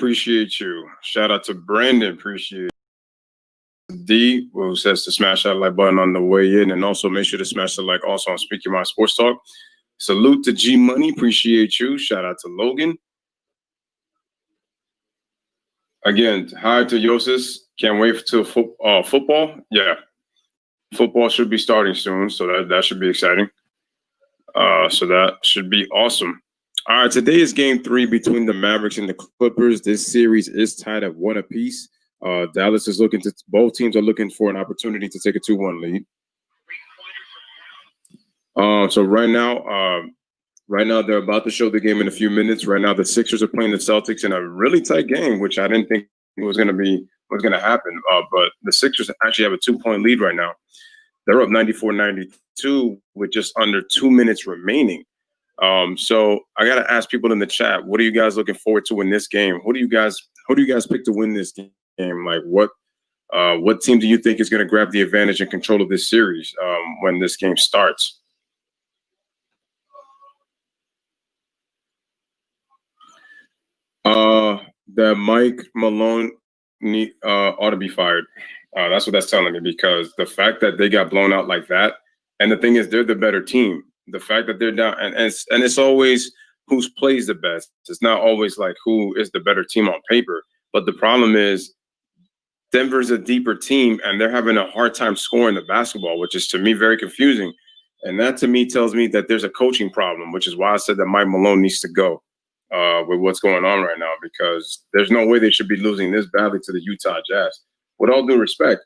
appreciate you. Shout out to Brandon, appreciate it. D, who says to smash that like button on the way in, and also make sure to smash the like also on Speaking My Sports Talk. Salute to G Money, appreciate you. Shout out to Logan. Again, hi to Yosis. Can't wait till football. Yeah, football should be starting soon, so that should be exciting. So that should be awesome. All right, today is game 3 between the Mavericks and the Clippers. This series is tied at 1 apiece. Dallas is both teams are looking for an opportunity to take a 2-1 lead. So right now they're about to show the game in a few minutes. Right now, the Sixers are playing the Celtics in a really tight game, which I didn't think was going to happen. But the Sixers actually have a 2-point lead right now. They're up 94-92 with just under 2 minutes remaining. So I got to ask people in the chat, what are you guys looking forward to in this game? Who do you guys pick to win this game? Like what team do you think is going to grab the advantage and control of this series when this game starts? That Mike Malone ought to be fired. That's what that's telling me, because the fact that they got blown out like that, and the thing is, they're the better team. The fact that they're down, and it's always who plays the best. It's not always like who is the better team on paper. But the problem is, Denver's a deeper team, and they're having a hard time scoring the basketball, which is to me very confusing. And that to me tells me that there's a coaching problem, which is why I said that Mike Malone needs to go. With what's going on right now, because there's no way they should be losing this badly to the Utah Jazz. With all due respect,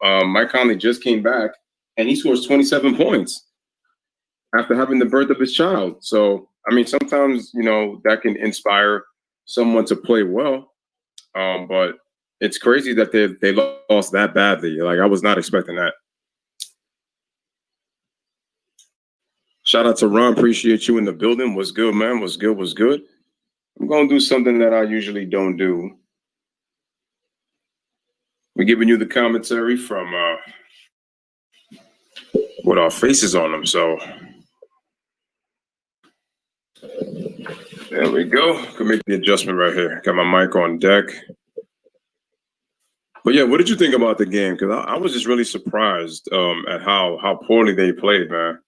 Mike Conley just came back and he scores 27 points after having the birth of his child. So, I mean, sometimes, that can inspire someone to play well. But it's crazy that they lost that badly. Like, I was not expecting that. Shout out to Ron. Appreciate you in the building. What's good, man? What's good? What's good? I'm going to do something that I usually don't do. We're giving you the commentary from with our faces on them. So there we go. Can make the adjustment right here. Got my mic on deck. But yeah, what did you think about the game? Because I was just really surprised at how poorly they played, man.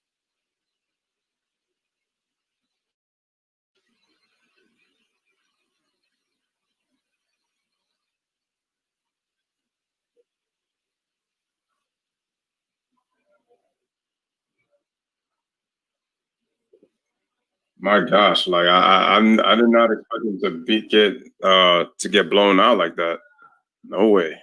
My gosh, like I did not expect him to get blown out like that. No way.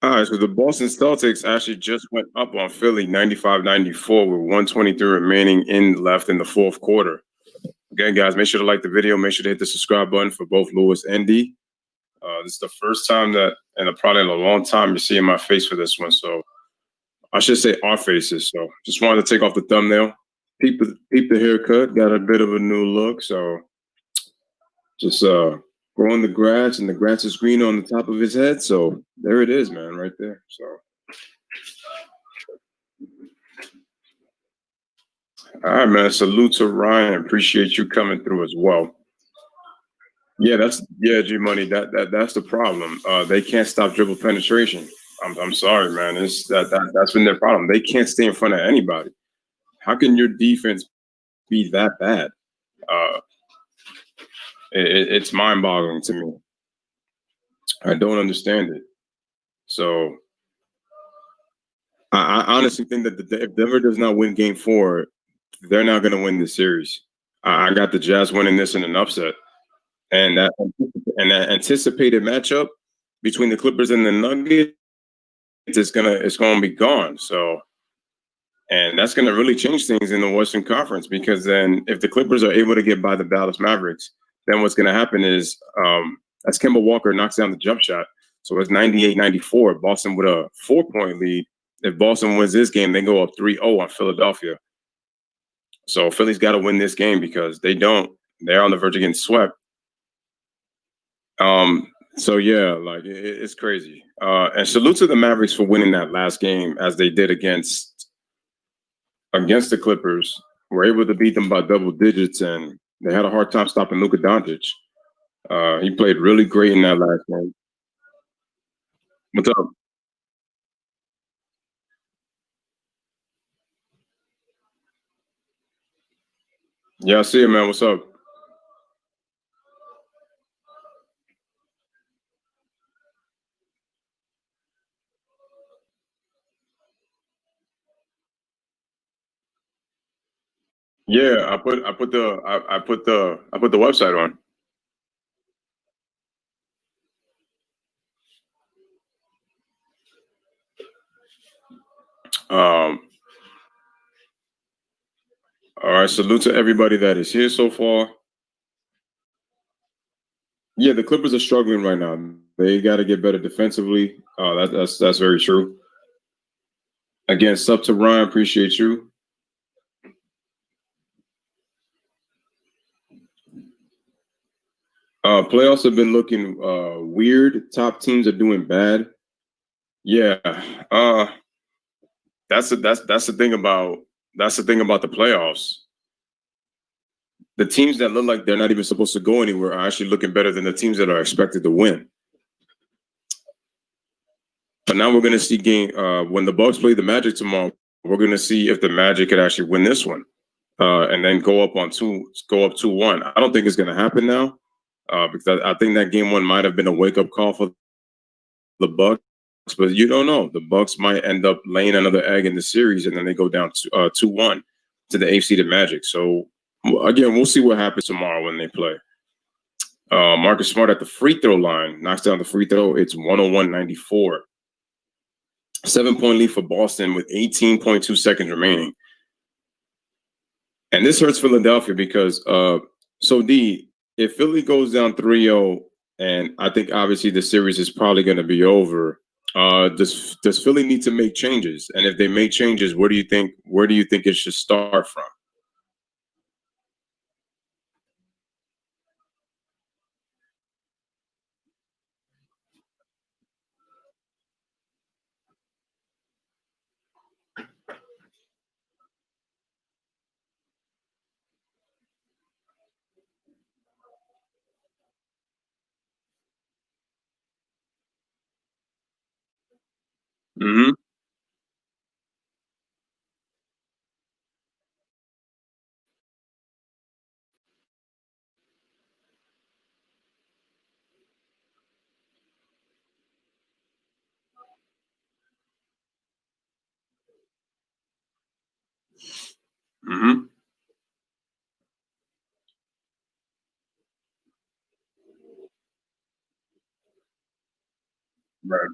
All right, so the Boston Celtics actually just went up on Philly 95-94 with 123 remaining left in the fourth quarter. Again, guys, make sure to like the video. Make sure to hit the subscribe button for both Lewis and D. This is the first time that, and probably in a long time, you're seeing my face for this one. So I should say our faces. So just wanted to take off the thumbnail. Peep the haircut. Got a bit of a new look. So just growing the grass, and the grass is green on the top of his head. So there it is, man, right there. So all right, man. Salute to Ryan. Appreciate you coming through as well. Yeah, G Money. That's the problem. They can't stop dribble penetration. I'm sorry, man. That's been their problem. They can't stay in front of anybody. How can your defense be that bad? It's mind-boggling to me. I don't understand it. So I honestly think that if Denver does not win Game 4, they're not going to win this series. I got the Jazz winning this in an upset, and that anticipated matchup between the Clippers and the Nuggets, it's gonna be gone. So, and that's gonna really change things in the Western Conference, because then if the Clippers are able to get by the Dallas Mavericks, then what's gonna happen is as Kemba Walker knocks down the jump shot, so it's 98-94. Boston with a 4-point lead. If Boston wins this game, they go up 3-0 on Philadelphia. So Philly's got to win this game, because they don't. They're on the verge of getting swept. So yeah, like it's crazy. And salute to the Mavericks for winning that last game as they did against the Clippers. were able to beat them by double digits, and they had a hard time stopping Luka Doncic. He played really great in that last game. What's up? Yeah, I see it, man. What's up? Yeah, I put the website on. Um, all right, salute to everybody that is here so far. Yeah, the Clippers are struggling right now. They got to get better defensively. That's very true. Again, sub to Ryan, appreciate you. Playoffs have been looking weird. Top teams are doing bad. Yeah, uh, that's the thing about the playoffs. The teams that look like they're not even supposed to go anywhere are actually looking better than the teams that are expected to win. But now we're going to see game when the Bucks play the Magic tomorrow. We're going to see if the Magic could actually win this one, and then go up 2-1. I don't think it's going to happen now, because I think that game one might have been a wake up call for the Bucks. But you don't know. The Bucks might end up laying another egg in the series, and then they go down 2-1 to the AFC to Magic. So again, we'll see what happens tomorrow when they play. Marcus Smart at the free throw line knocks down the free throw. It's 101-94. 7-point lead for Boston with 18.2 seconds remaining. And this hurts Philadelphia because if Philly goes down 3-0, and I think obviously the series is probably going to be over, does Philly need to make changes? And if they make changes, where do you think it should start from? Mm-hmm. Mm-hmm. Right.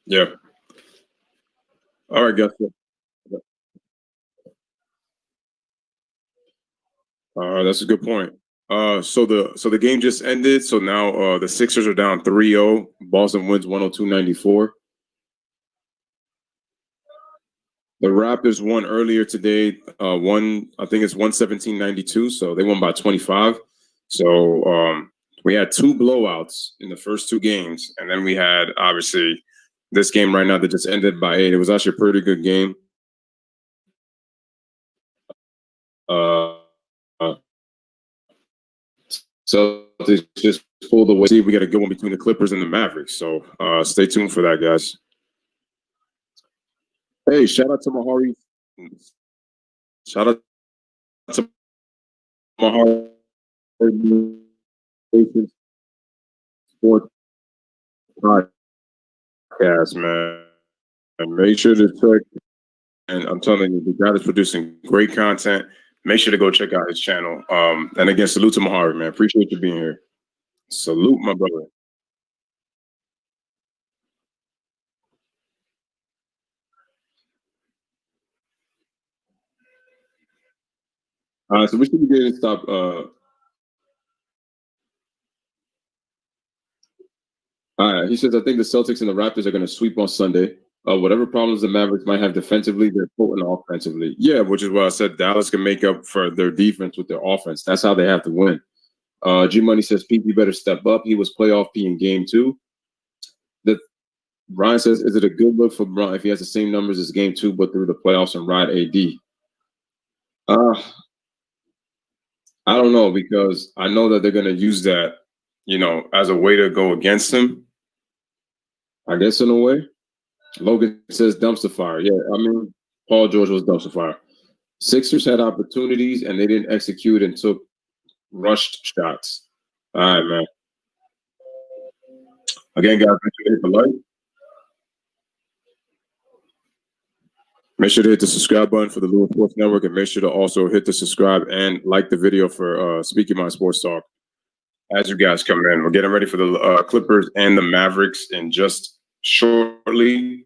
Yeah. All right, guys. That's a good point. So the game just ended. So now the Sixers are down 3-0. Boston wins 102-94. The Raptors won earlier today. I think it's 117-92. So they won by 25. So we had two blowouts in the first two games, and then we had obviously this game right now that just ended by 8. It was actually a pretty good game. Uh, uh, so they just pulled away. See, we got a good one between the Clippers and the Mavericks. So stay tuned for that, guys. Hey, shout out to Mahari. Shout out to Mahari Sports Podcast, man. And make sure to check. And I'm telling you, the guy is producing great content. Make sure to go check out his channel. And again, salute to Mahari, man. Appreciate you being here. Salute, my brother. So we should be getting to stop. All right. He says, I think the Celtics and the Raptors are going to sweep on Sunday. Whatever problems the Mavericks might have defensively, they're potent offensively. Yeah, which is why I said Dallas can make up for their defense with their offense. That's how they have to win. G Money says, PP better step up. He was playoff P in game 2. Ryan says, is it a good look for Bron if he has the same numbers as game 2, but through the playoffs and ride AD? I don't know, because I know that they're going to use that, as a way to go against him. I guess in a way. Logan says dumpster fire. Yeah, I mean, Paul George was dumpster fire. Sixers had opportunities and they didn't execute and took rushed shots. All right, man. Again, guys, make sure to hit the like. Make sure to hit the subscribe button for the Lewis Sports Network, and make sure to also hit the subscribe and like the video for Speaking My Sports Talk. As you guys come in, we're getting ready for the Clippers and the Mavericks in just shortly.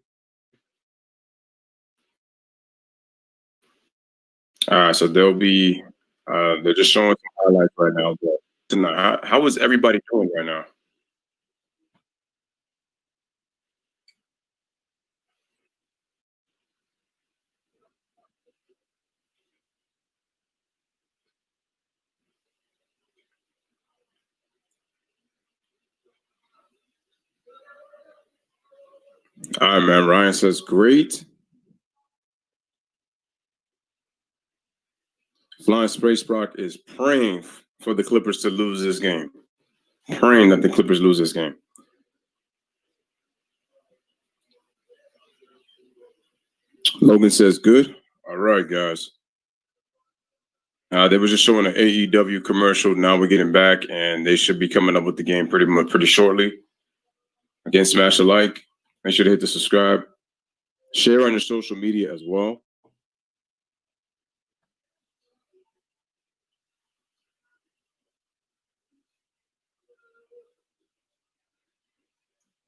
So they'll be, they're just showing some highlights right now. But tonight, how is everybody doing right now? All right, man. Ryan says, great. Flying Spray Sprock is praying for the Clippers to lose this game. Praying that the Clippers lose this game. Logan says, good. All right, guys. They were just showing an AEW commercial. Now we're getting back, and they should be coming up with the game pretty shortly. Again, smash a like. Make sure to hit the subscribe. Share on your social media as well.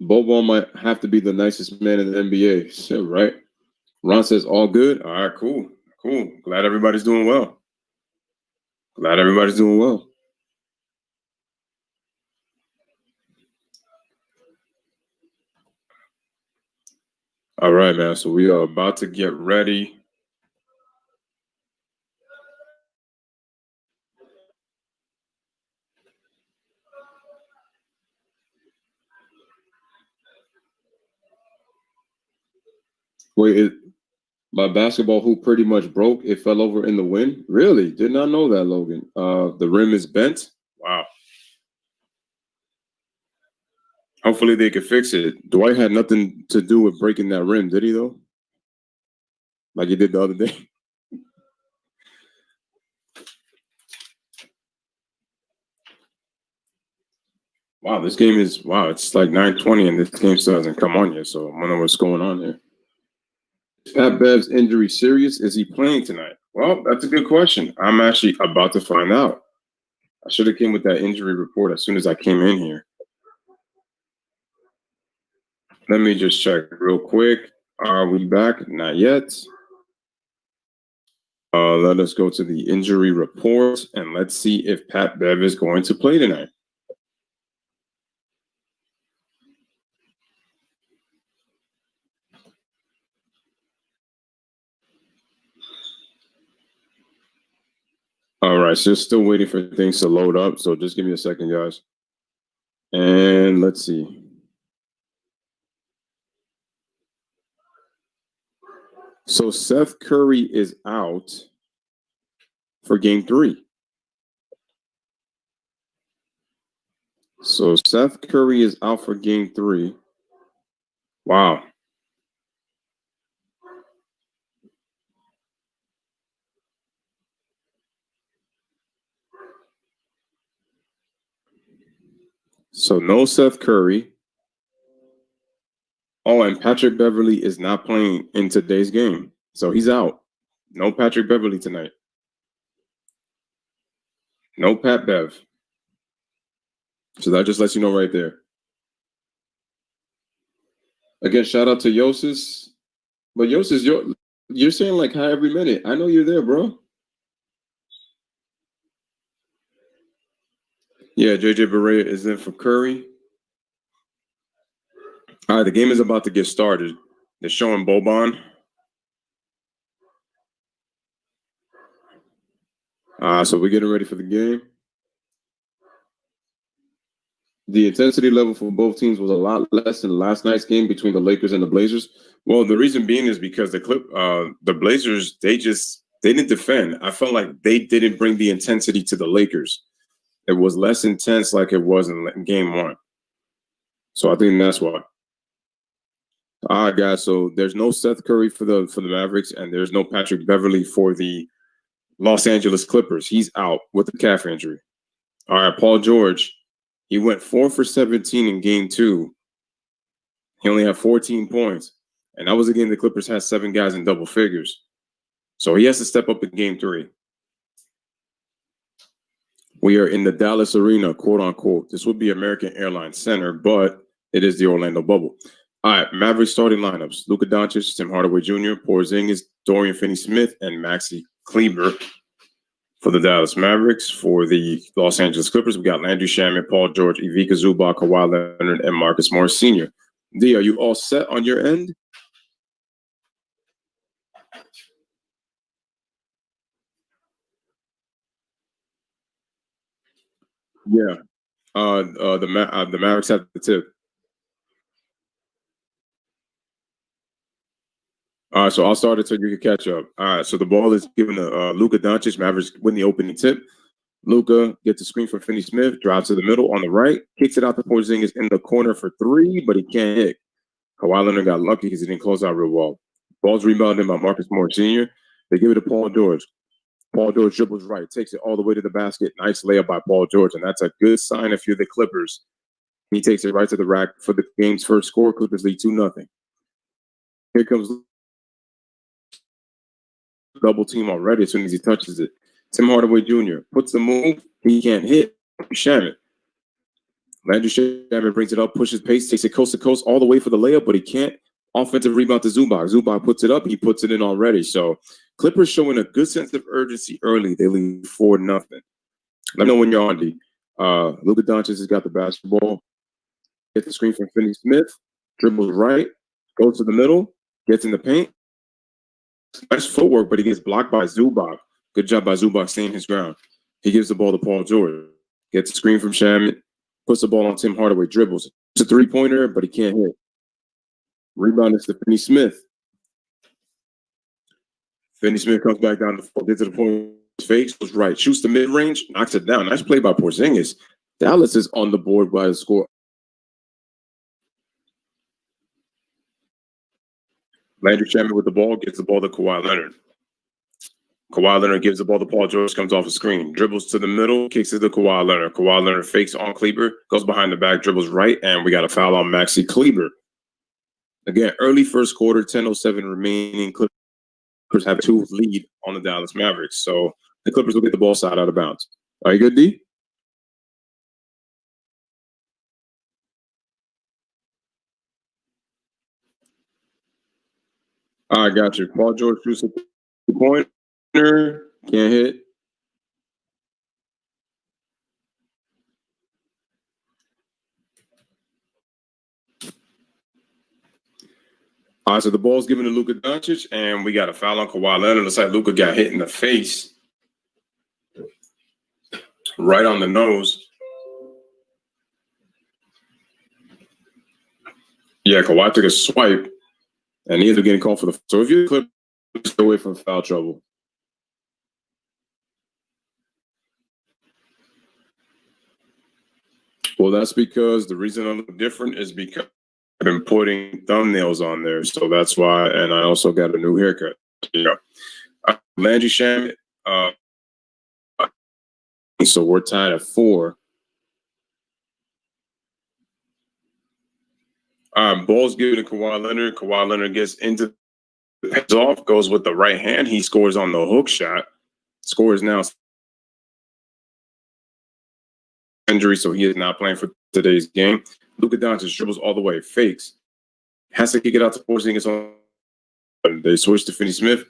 Bobo might have to be the nicest man in the NBA. So, right? Ron says, all good. All right, cool. Cool. Glad everybody's doing well. Glad everybody's doing well. All right, man. So we are about to get ready. Wait, my basketball hoop pretty much broke. It fell over in the wind. Really? Did not know that, Logan. The rim is bent. Wow. Hopefully they could fix it. Dwight had nothing to do with breaking that rim, did he though? Like he did the other day. Wow, this game is it's like 9:20 and this game still hasn't come on yet. So I wonder what's going on there. Pat Bev's injury serious? Is he playing tonight? Well, that's a good question. I'm actually about to find out. I should have came with that injury report as soon as I came in here. Let me just check real quick. Are we back? Not yet. Let us go to the injury report and let's see if Pat Bev is going to play tonight. All right, so still waiting for things to load up. So just give me a second, guys. And let's see. So Seth Curry is out for game 3. So Seth Curry is out for game 3. Wow. So no Seth Curry. Oh, and Patrick Beverly is not playing in today's game. So he's out. No Patrick Beverly tonight. No Pat Bev. So that just lets you know right there. Again, shout out to Yosis. But Yosis, you're saying like hi every minute. I know you're there, bro. Yeah, JJ Barea is in for Curry. right, the game is about to get started. They're showing Boban. So we're getting ready for the game. The intensity level for both teams was a lot less than last night's game between the Lakers and the Blazers. Well, the reason being is because the Blazers, they didn't defend. I felt like they didn't bring the intensity to the Lakers. It was less intense like it was in game one. So I think that's why. All right, guys. So there's no Seth Curry for the Mavericks, and there's no Patrick Beverley for the Los Angeles Clippers. He's out with a calf injury. All right, Paul George. He went 4 for 17 in game 2. He only had 14 points. And that was a game the Clippers had 7 guys in double figures. So he has to step up in game 3. We are in the Dallas Arena, quote unquote. This would be American Airlines Center, but it is the Orlando bubble. All right, Mavericks starting lineups. Luka Doncic, Tim Hardaway Jr., Porzingis, Dorian Finney-Smith, and Maxi Kleber. For the Dallas Mavericks, for the Los Angeles Clippers, we got Landry Shamet, Paul George, Ivica Zubac, Kawhi Leonard, and Marcus Morris Sr. D, are you all set on your end? Yeah. The Mavericks have the tip. All right, so I'll start it so you can catch up. All right, so the ball is given to Luka Doncic. Mavericks win the opening tip. Luka gets a screen from Finney-Smith, drives to the middle on the right, kicks it out to Porzingis in the corner for 3, but he can't hit. Kawhi Leonard got lucky because he didn't close out real well. Ball's rebounded by Marcus Morris Sr. They give it to Paul George. Paul George dribbles right, takes it all the way to the basket. Nice layup by Paul George, and that's a good sign if you're the Clippers. He takes it right to the rack for the game's first score. Clippers lead 2-0. Here comes double team already as soon as he touches it. Tim Hardaway Jr. puts the move. He can't hit. Shamet. Landry Shamet brings it up, pushes pace, takes it coast to coast all the way for the layup, but he can't. Offensive rebound to Zubac. Zubac puts it up. He puts it in already. So Clippers showing a good sense of urgency early. They lead 4-0. Let me know when you're on, D. Luka Doncic has got the basketball. Gets the screen from Finney-Smith. Dribbles right. Goes to the middle. Gets in the paint. Nice footwork, but he gets blocked by Zubac. Good job by Zubac staying his ground. He gives the ball to Paul George. Gets a screen from Shamet. Puts the ball on Tim Hardaway. Dribbles. It's a three-pointer, but he can't hit. Rebound is to Finney-Smith. Finney-Smith comes back down the floor, gets to the point, fakes, goes right, shoots the mid-range, knocks it down. Nice play by Porzingis. Dallas is on the board by the score. Landry Shamet with the ball, gets the ball to Kawhi Leonard. Kawhi Leonard gives the ball to Paul George, comes off the screen, dribbles to the middle, kicks it to Kawhi Leonard. Kawhi Leonard fakes on Kleber, goes behind the back, dribbles right, and we got a foul on Maxi Kleber. Again, early first quarter, 10:07 remaining. Clippers have 2 lead on the Dallas Mavericks. So the Clippers will get the ball side out of bounds. Are you good, D? I got you. Paul George shoots a pointer, can't hit. All right, so the ball's given to Luka Doncic, and we got a foul on Kawhi Leonard. Looks like Luka got hit in the face, right on the nose. Yeah, Kawhi took a swipe, and he ended up getting called for the. So if you're the Clippers, stay away from foul trouble. Well, that's because the reason I look different is because I've been putting thumbnails on there, so that's why. And I also got a new haircut. Yeah, Landry Shamet. So we're tied at 4. Ball's given to Kawhi Leonard. Kawhi Leonard gets into the hands off, goes with the right hand. He scores on the hook shot. Score is now injury, so he is not playing for today's game. Luka Doncic dribbles all the way, fakes, has to kick it out to Porzingis on. They switch to Finney-Smith.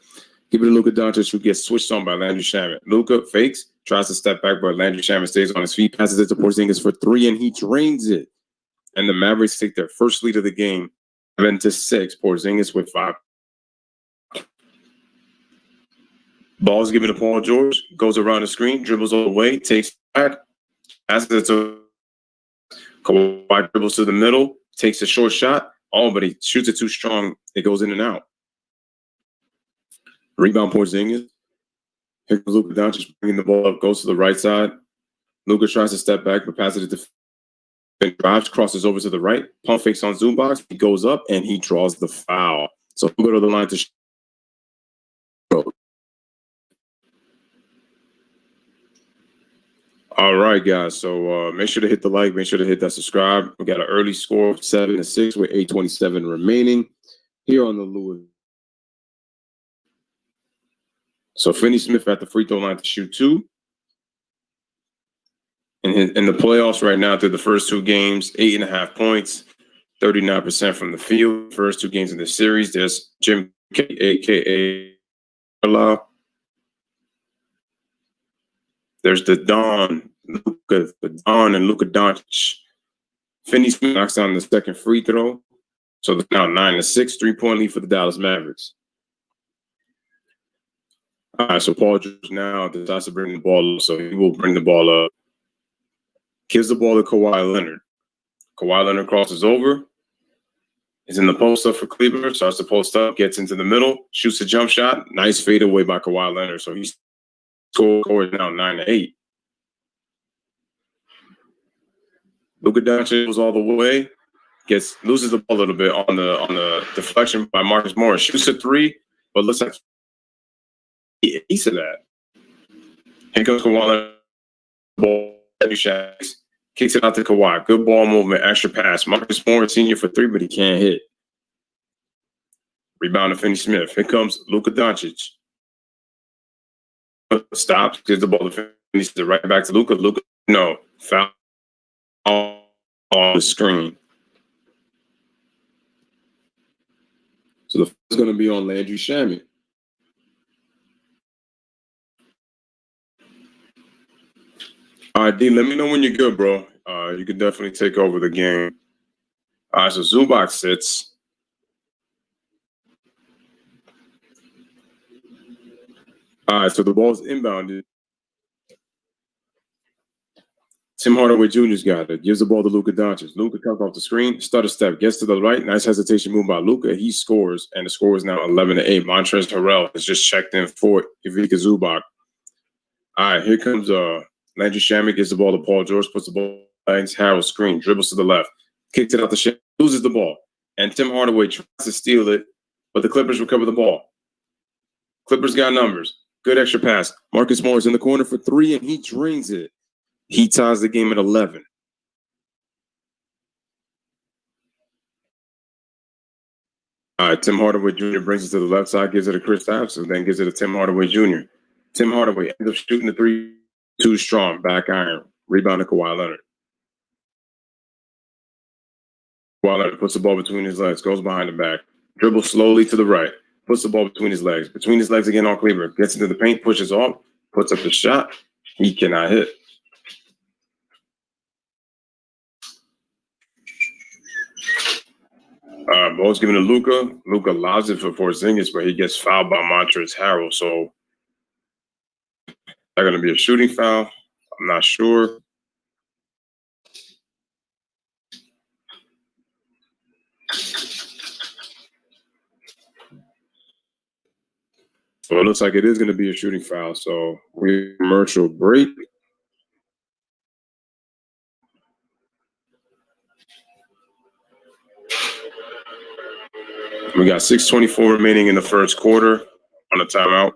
Give it to Luka Doncic, who gets switched on by Landry Shamet. Luka fakes, tries to step back, but Landry Shamet stays on his feet, passes it to Porzingis for 3, and he drains it. And the Mavericks take their first lead of the game, 7-6. Porzingis with 5. Ball's given to Paul George, goes around the screen, dribbles all the way, takes back, passes it to Kawhi, dribbles to the middle, takes a short shot. Oh, but he shoots it too strong. It goes in and out. Rebound Porzingis. Here comes Luka Doncic bringing the ball up, goes to the right side. Luka tries to step back, but passes it to drives, crosses over to the right, pump fakes on zoom box. He goes up and he draws the foul. So we'll go to the line to all right, guys. So make sure to hit the like, make sure to hit that subscribe. We got an early score of 7-6 with 8:27 remaining here on the Louis. So Finney Smith at the free throw line to shoot 2. In the playoffs right now, through the first 2 games, 8.5 points, 39% from the field. First 2 games in this series, there's Jim K, a.k.a. There's the Don and Luka Doncic. Finney Smith knocks down the second free throw. So it's now 9-6, 3-point lead for the Dallas Mavericks. All right, so Paul George now decides to bring the ball up. So he will bring the ball up. Gives the ball to Kawhi Leonard. Kawhi Leonard crosses over. Is in the post up for Cleveland. Starts to post up, gets into the middle, shoots a jump shot. Nice fade away by Kawhi Leonard. So he scores now 9-8. Luka Doncic goes all the way. Loses the ball a little bit on the deflection by Marcus Morris. Shoots a 3, but looks like he piece of that. Here comes Kawhi. Ball kicks it out to Kawhi. Good ball movement, extra pass. Marcus Morris Sr. for 3, but he can't hit. Rebound to Finney Smith. Here comes Luka Doncic. Stops, gives the ball to Finney Smith. Right back to Luka. Luka, no, foul on the screen. So the foul is going to be on Landry Shamet. All right, D, let me know when you're good, bro. You can definitely take over the game. All right, so Zubac sits. All right, so the ball's inbounded. Tim Hardaway Jr.'s got it. Gives the ball to Luka Doncic. Luka comes off the screen, stutter step, gets to the right. Nice hesitation move by Luka. He scores, and the score is now 11-8. Montrezl Harrell has just checked in for Ivica Zubac. All right, here comes Landry Shamet. Gives the ball to Paul George. Puts the ball legs. Harrell screen. Dribbles to the left. Kicks it out the Shamet. Loses the ball. And Tim Hardaway tries to steal it, but the Clippers recover the ball. Clippers got numbers. Good extra pass. Marcus Morris in the corner for 3, and he drains it. He ties the game at 11. All right, Tim Hardaway Jr. brings it to the left side, gives it to Chris Stapps, then gives it to Tim Hardaway Jr. Tim Hardaway ends up shooting the 3, too strong, back iron. Rebound to Kawhi Leonard. Kawhi Leonard puts the ball between his legs, goes behind the back, dribbles slowly to the right, puts the ball between his legs again on Cleveland, gets into the paint, pushes off, puts up the shot. He cannot hit. Ball's given to Luka. Luka lobs it for Porzingis, but he gets fouled by Montrezl Harrell. So they're going to be a shooting foul. I'm not sure. So it looks like it is going to be a shooting foul. So we commercial break. We got 6:24 remaining in the first quarter on a timeout.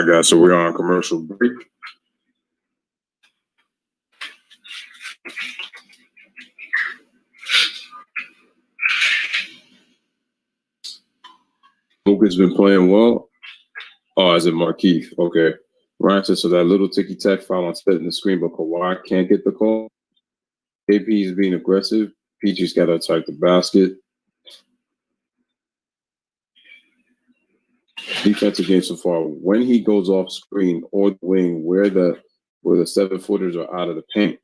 right, guys. So we're on commercial break. Luka's been playing well. Oh, is it Markeith? Okay. Ryan says, so that little ticky-tack foul on setting the screen, but Kawhi can't get the call. KP is being aggressive. PG's got to attack the basket. Defensive game so far. When he goes off screen or the wing, where the 7-footers are out of the paint.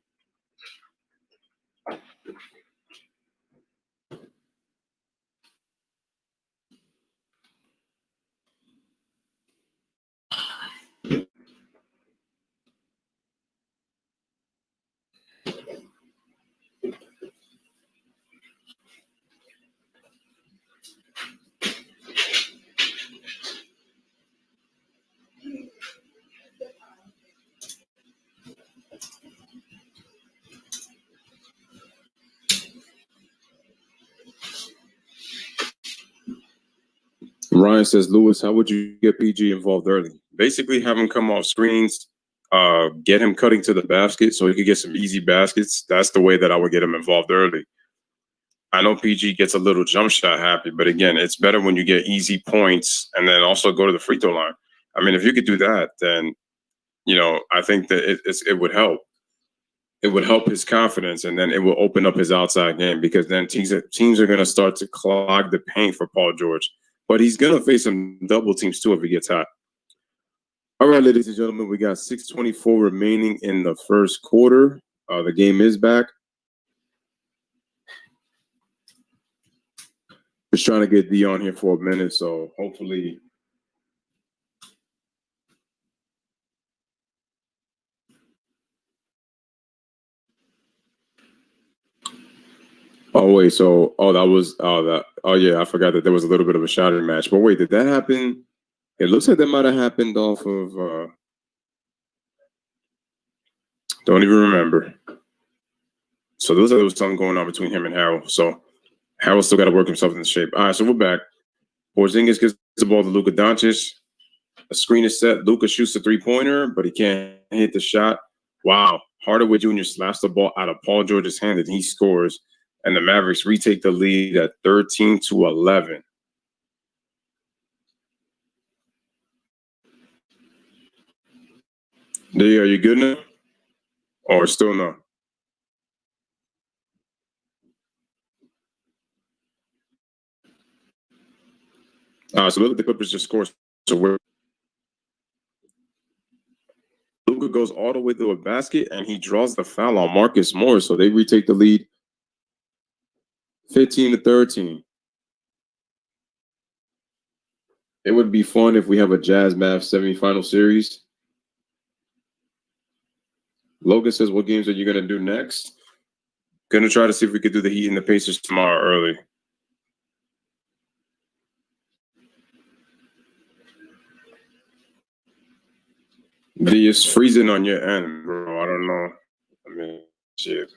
Ryan says, Lewis, how would you get PG involved early? Basically, have him come off screens, get him cutting to the basket so he could get some easy baskets. That's the way that I would get him involved early. I know PG gets a little jump shot happy, but again, it's better when you get easy points and then also go to the free throw line. I mean, if you could do that, then, I think that it would help. It would help his confidence, and then it will open up his outside game because then teams are going to start to clog the paint for Paul George. But he's going to face some double teams too if he gets hot. All right, ladies and gentlemen, we got 6:24 remaining in the first quarter. The game is back. Just trying to get Dion here for a minute, so hopefully. Oh wait, so I forgot that there was a little bit of a shouting match. But wait, did that happen? It looks like that might have happened off of don't even remember. So there was something going on between him and Harold. So Harold still got to work himself into shape. All right, so we're back. Porzingis gets the ball to Luka Doncic. A screen is set. Luka shoots a three-pointer, but he can't hit the shot. Wow. Hardaway Jr. slaps the ball out of Paul George's hand and he scores. And the Mavericks retake the lead at 13-11. D, are you good now? Or still no? So look at the Clippers just scored. So Luka goes all the way to a basket and he draws the foul on Marcus Morris. So they retake the lead 15-13. It would be fun if we have a Jazz Mavs semifinal series. Logan says, what games are you going to do next? Going to try to see if we could do the Heat and the Pacers tomorrow early. D, it's freezing on your end, bro. I don't know. I mean, shit.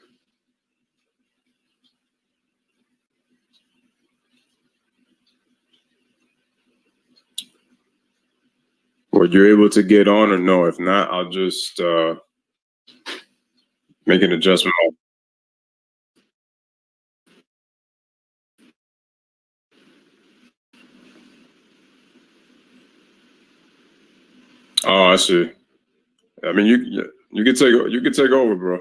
Were you able to get on or no? If not, I'll just make an adjustment. Oh, I see. I mean, you can take over, bro.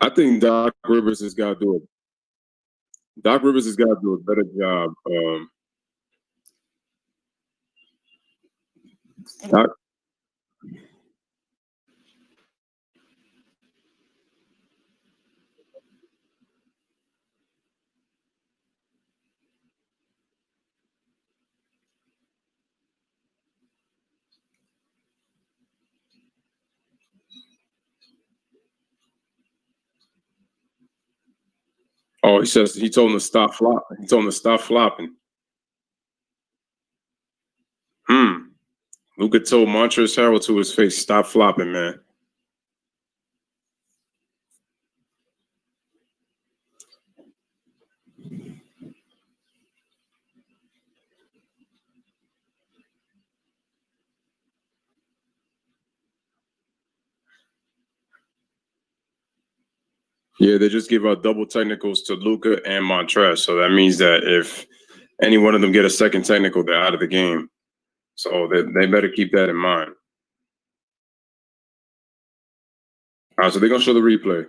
I think Doc Rivers has got to do it. Doc Rivers has got to do a better job. Doc, oh, he says he told him to stop flop. He told him to stop flopping. Hmm. Luka told Montrezl Harrell to his face, "Stop flopping, man." Yeah, they just give out double technicals to Luka and Montrezl, so that means that if any one of them get a second technical, they're out of the game. So they better keep that in mind. So they're gonna show the replay.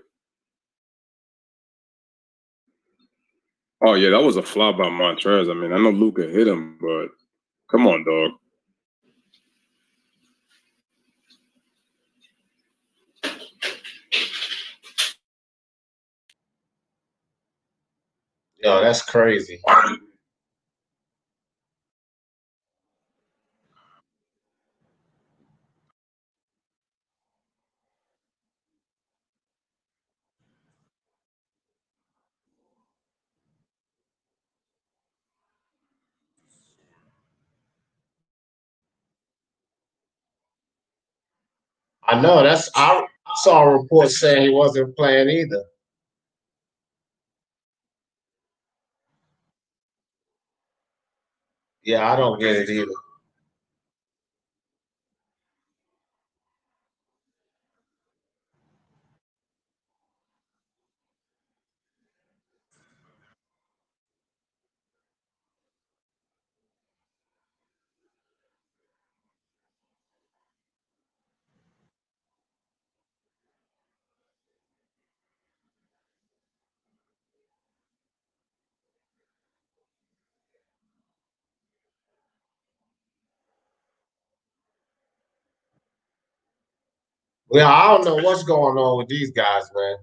Oh yeah, that was a flop by Montrez. I mean, I know Luka hit him, but come on, dog. Yo, that's crazy. I know. I saw a report saying he wasn't playing either. Yeah, I don't get it either. Well, I don't know what's going on with these guys, man.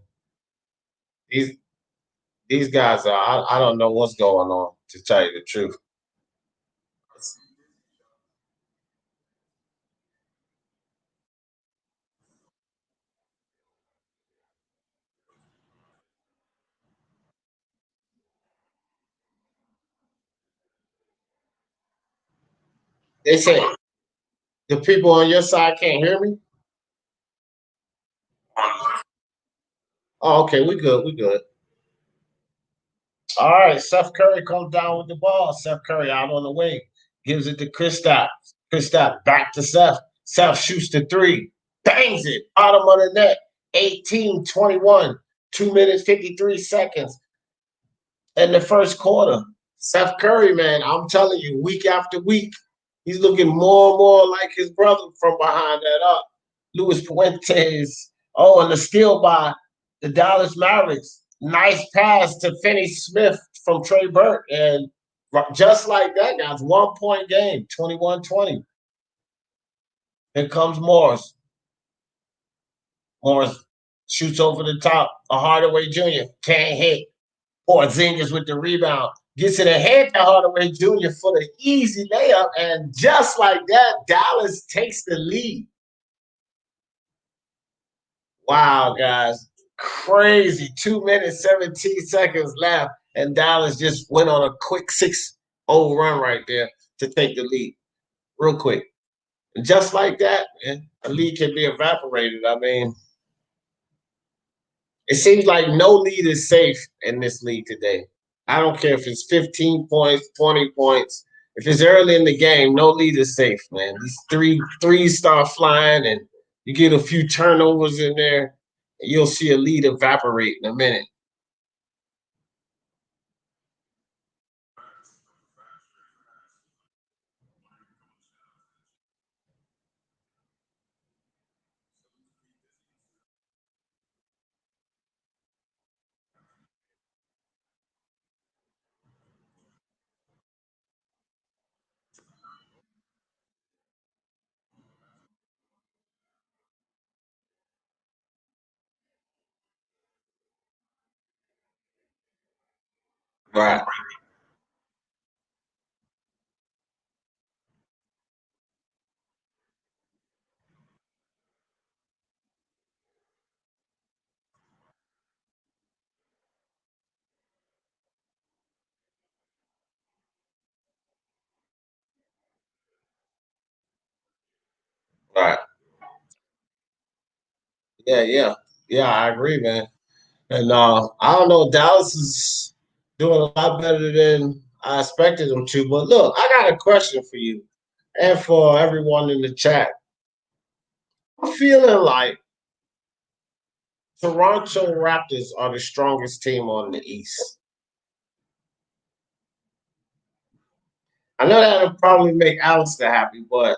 These these guys are. I don't know what's going on, to tell you the truth. They say the people on your side can't hear me. Oh, okay, we good. We good. All right, Seth Curry comes down with the ball. Seth Curry out on the wing, gives it to Kristaps. Kristaps back to Seth. Seth shoots the three, bangs it, bottom of the net. 18-21, 2 minutes, 53 seconds in the first quarter. Seth Curry, man, I'm telling you, week after week, he's looking more and more like his brother from behind that up. Luis Fuentes. Oh, and the steal by the Dallas Mavericks. Nice pass to Finney Smith from Trey Burke. And just like that, guys, 1 point game, 21-20. Here comes Morris. Morris shoots over the top. A Hardaway Jr. can't hit. Porzingis with the rebound. Gets it ahead to Hardaway Jr. for the easy layup. And just like that, Dallas takes the lead. Wow, guys. Crazy. 2 minutes, 17 seconds left. And Dallas just went on a quick 6-0 run right there to take the lead. Real quick. And just like that, man, the lead can be evaporated. I mean, it seems like no lead is safe in this league today. I don't care if it's 15 points, 20 points. If it's early in the game, no lead is safe, man. These threes start flying and you get a few turnovers in there, and you'll see a lead evaporate in a minute. Right. Right. Yeah. I agree, man. And I don't know, Dallas is doing a lot better than I expected them to. But look, I got a question for you and for everyone in the chat. I'm feeling like Toronto Raptors are the strongest team on the East. I know that'll probably make Alistair happy, but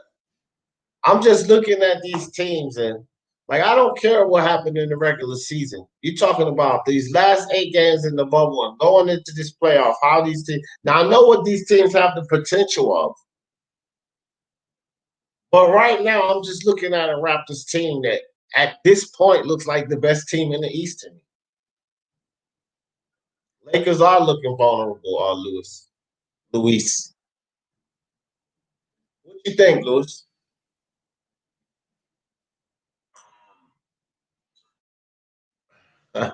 I'm just looking at these teams and like I don't care what happened in the regular season. You're talking about these last 8 games in the bubble and going into this playoff. How these teams now I know what these teams have the potential of, but right now I'm just looking at a Raptors team that at this point looks like the best team in the East to me. Lakers are looking vulnerable, Luis. What you think, Luis? I'll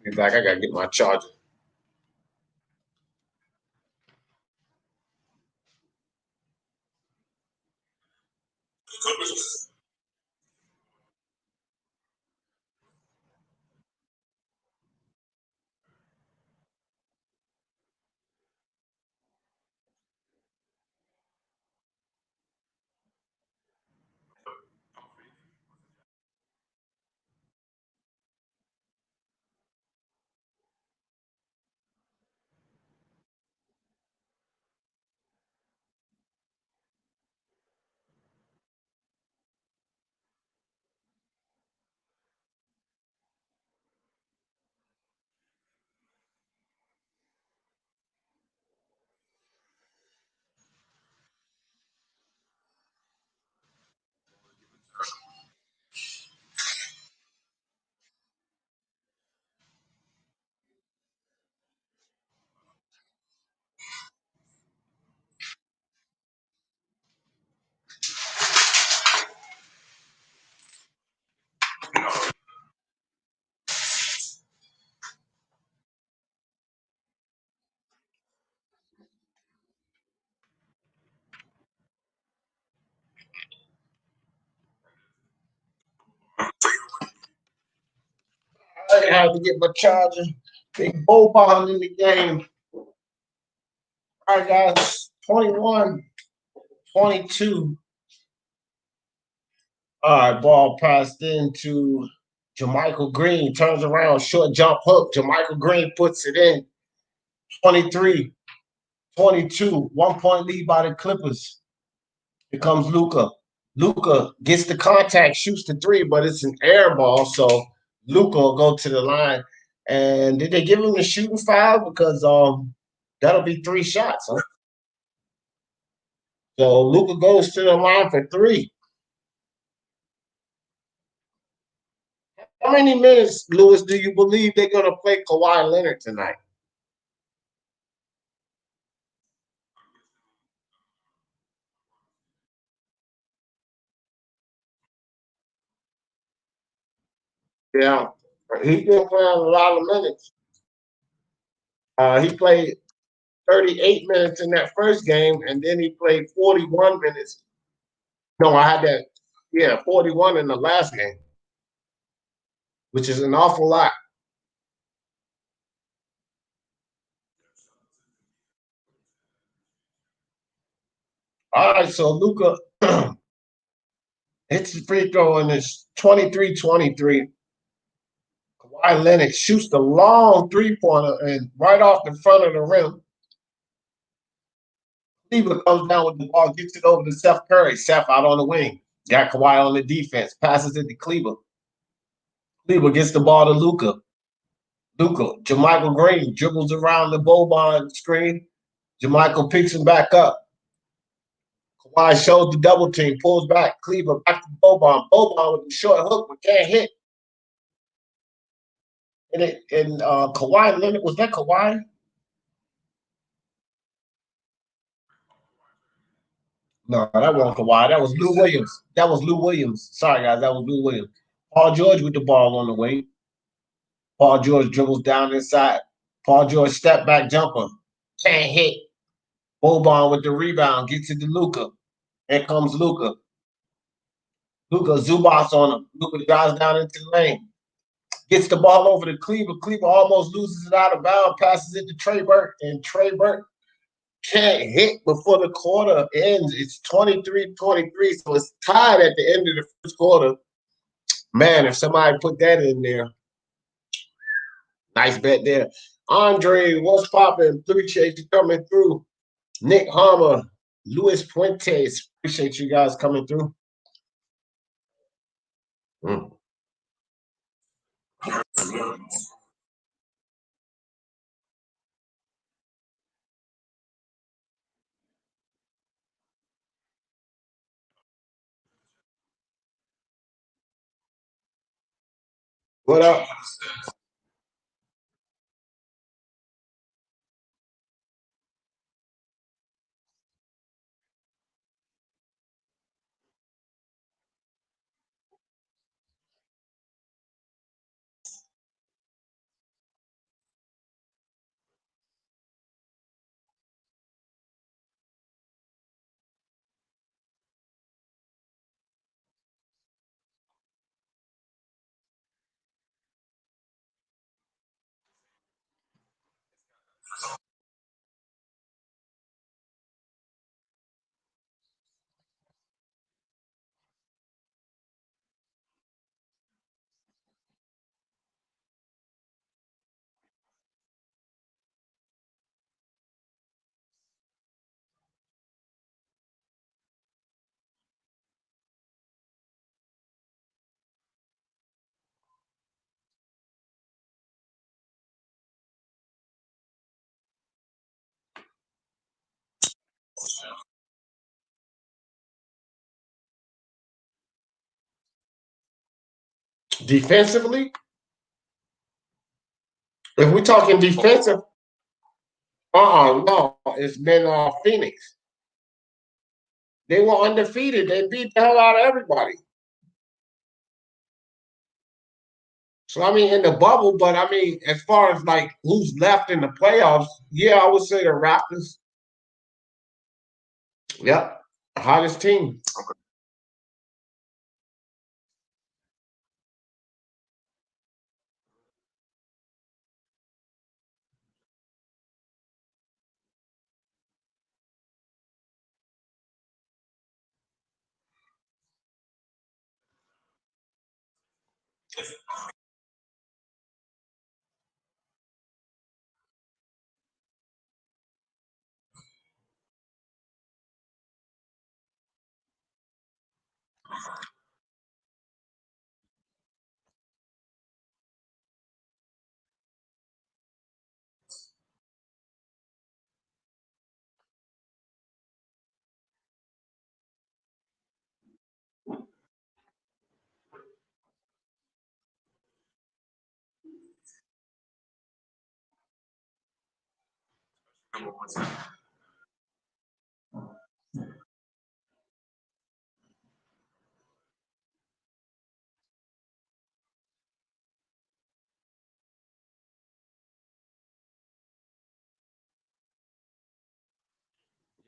be back. I gotta get my charger. I have to get my charger. Big Boban in the game. All right, guys. 21, 22. All right, ball passed into Jermichael Green. Turns around, short jump hook. Jermichael Green puts it in. 23, 22. 1 point lead by the Clippers. Here comes Luca. Luca gets the contact, shoots the three, but it's an air ball. So Luca will go to the line. And did they give him the shooting foul? Because that'll be 3 shots. Huh? So Luca goes to the line for 3. How many minutes, Lewis, do you believe they're going to play Kawhi Leonard tonight? Yeah, he's been playing a lot of minutes. He played 38 minutes in that first game, and then he played 41 minutes. No, I had that. Yeah, 41 in the last game, which is an awful lot. All right, so Luka hits the free throw and it's 23-23. Kawhi Leonard shoots the long three-pointer and right off the front of the rim. Kleber comes down with the ball, gets it over to Seth Curry. Seth out on the wing. Got Kawhi on the defense. Passes it to Kleber. Kleber gets the ball to Luka. JaMychal Green dribbles around the Boban screen. JaMychal picks him back up. Kawhi shows the double team, pulls back. Kleber back to Boban. Boban with the short hook, but can't hit. And Kawhi Leonard, was that Kawhi? No, that wasn't Kawhi. That was Lou Williams. That was Lou Williams. Sorry, guys. That was Lou Williams. Paul George with the ball on the way. Paul George dribbles down inside. Paul George step back jumper. Can't hit. Boban with the rebound. Gets it to Luka. Here comes Luka. Luka Zubats on him. Luka drives down into the lane. Gets the ball over to Kleber. Kleber almost loses it out of bounds. Passes it to Trey Burke. And Trey Burke can't hit before the quarter ends. It's 23-23, so it's tied at the end of the first quarter. Man, if somebody put that in there, nice bet there. Andre, what's popping? Appreciate you coming through. Nick Harmer, Luis Puentes, appreciate you guys coming through. What up? Defensively, if we're talking defensive, no, it's been Phoenix. They were undefeated. They beat the hell out of everybody. So I mean, in the bubble, but I mean, as far as like who's left in the playoffs, yeah, I would say the Raptors. Yep, hottest team.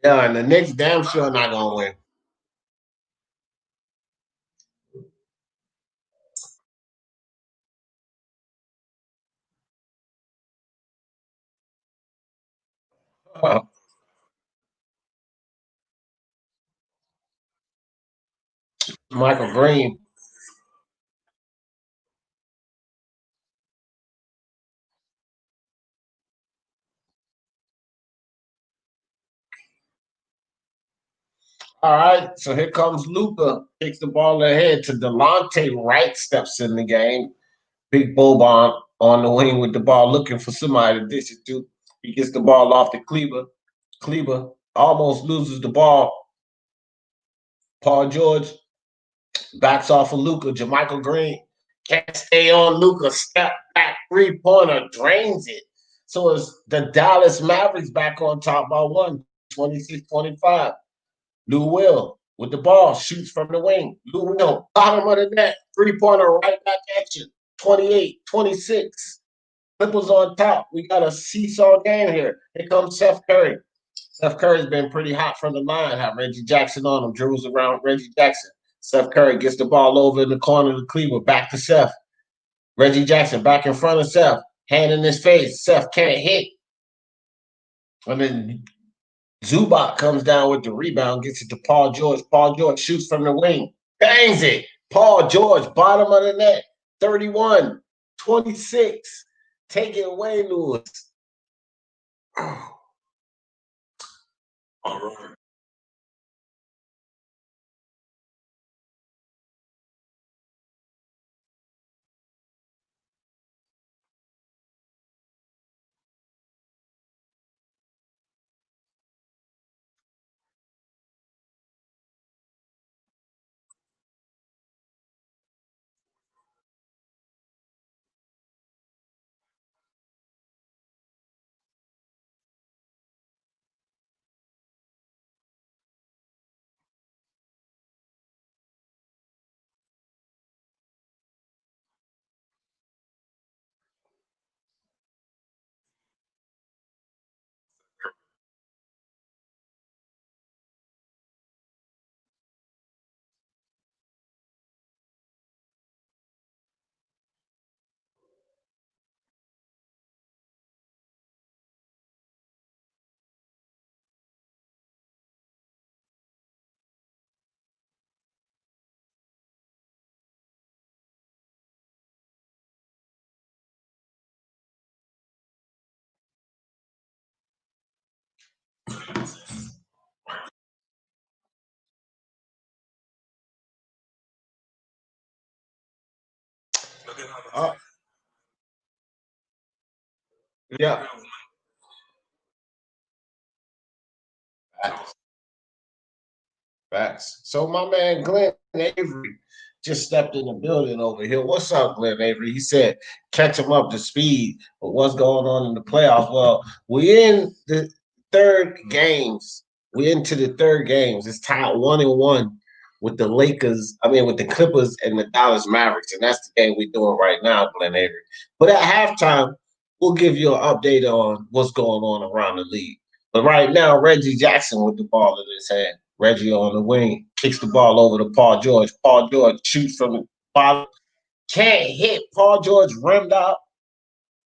Yeah, and the Knicks damn sure not gonna win. Michael Green. All right, so here comes Luca. Kicks the ball ahead to Delonte Wright, steps in the game. Big Boban on the wing with the ball, looking for somebody to dish it to. He gets the ball off to Kleber. Kleber almost loses the ball. Paul George backs off of Luca. JaMychal Green can't stay on Luca. Step back, three-pointer, drains it. So it's the Dallas Mavericks back on top by one, 26-25. Lou Will with the ball, shoots from the wing. Lou Will, bottom of the net, three-pointer right back at you, 28-26. Clippers on top. We got a seesaw game here. Here comes Seth Curry. Seth Curry's been pretty hot from the line. Have Reggie Jackson on him, dribbles around Reggie Jackson. Seth Curry gets the ball over in the corner of the Cleveland, back to Seth. Reggie Jackson back in front of Seth, hand in his face. Seth can't hit. And then Zubac comes down with the rebound, gets it to Paul George. Paul George shoots from the wing, bangs it. Paul George, bottom of the net, 31-26. Take it away, Lewis. All right. Uh, yeah. Facts. Facts. So my man Glenn Avery just stepped in the building over here. What's up, Glenn Avery? He said, catch him up to speed. But what's going on in the playoffs? Well, we're in the third games. We're into the third games. It's tied 1-1 with the Lakers. I mean, with the Clippers and the Dallas Mavericks, and that's the game we're doing right now, Glenn Avery. But at halftime, we'll give you an update on what's going on around the league. But right now, Reggie Jackson with the ball in his hand. Reggie on the wing, kicks the ball over to Paul George. Paul George shoots from the bottom. Can't hit. Paul George rimmed out.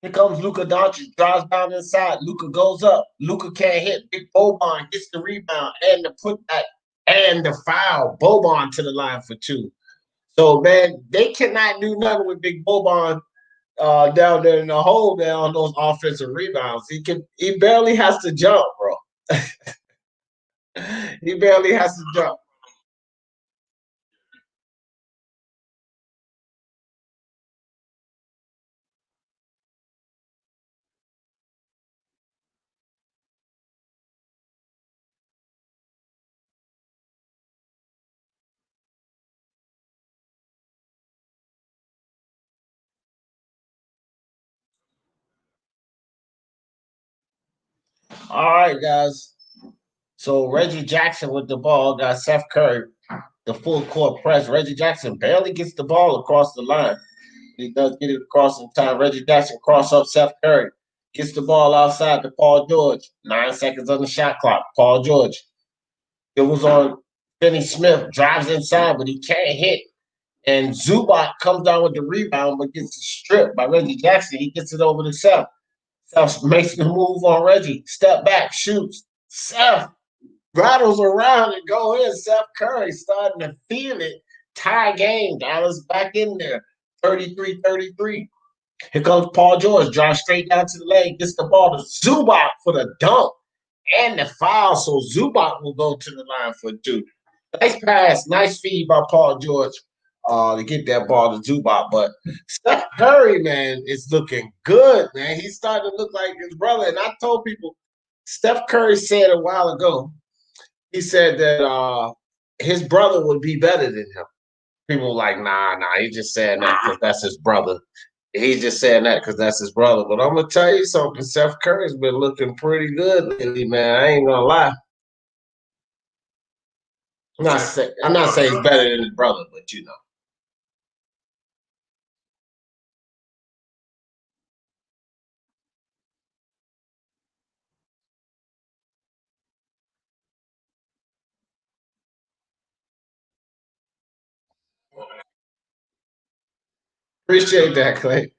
Here comes Luka Doncic, drives down inside. Luka goes up. Luka can't hit. Big Boban gets the rebound and the putback and the foul. Boban to the line for two. So, man, they cannot do nothing with Big Boban down there in the hole there on those offensive rebounds. He barely has to jump, bro. He barely has to jump. All right, guys. So Reggie Jackson with the ball got Seth Curry, the full court press. Reggie Jackson barely gets the ball across the line. He does get it across in time. Reggie Jackson cross up Seth Curry. Gets the ball outside to Paul George. 9 seconds on the shot clock. Paul George. It was on Finney Smith. Drives inside, but he can't hit. And Zubac comes down with the rebound, but gets stripped by Reggie Jackson. He gets it over to Seth. Seth makes the move on Reggie. Step back, shoots. Seth rattles around and go in. Seth Curry starting to feel it. Tie game. Dallas back in there. 33-33. Here comes Paul George. Drives straight down to the lane. Gets the ball to Zubac for the dunk and the foul. So Zubac will go to the line for two. Nice pass. Nice feed by Paul George to get that ball to Zubac. But Steph Curry, man, is looking good, man. He's starting to look like his brother. And I told people, Steph Curry said a while ago, he said that his brother would be better than him. People were like, nah, he's just saying that because that's his brother. He's just saying that because that's his brother. But I'm going to tell you something. Steph Curry's been looking pretty good lately, man. I ain't going to lie. I'm not saying he's better than his brother, but you know. Appreciate that, Clay.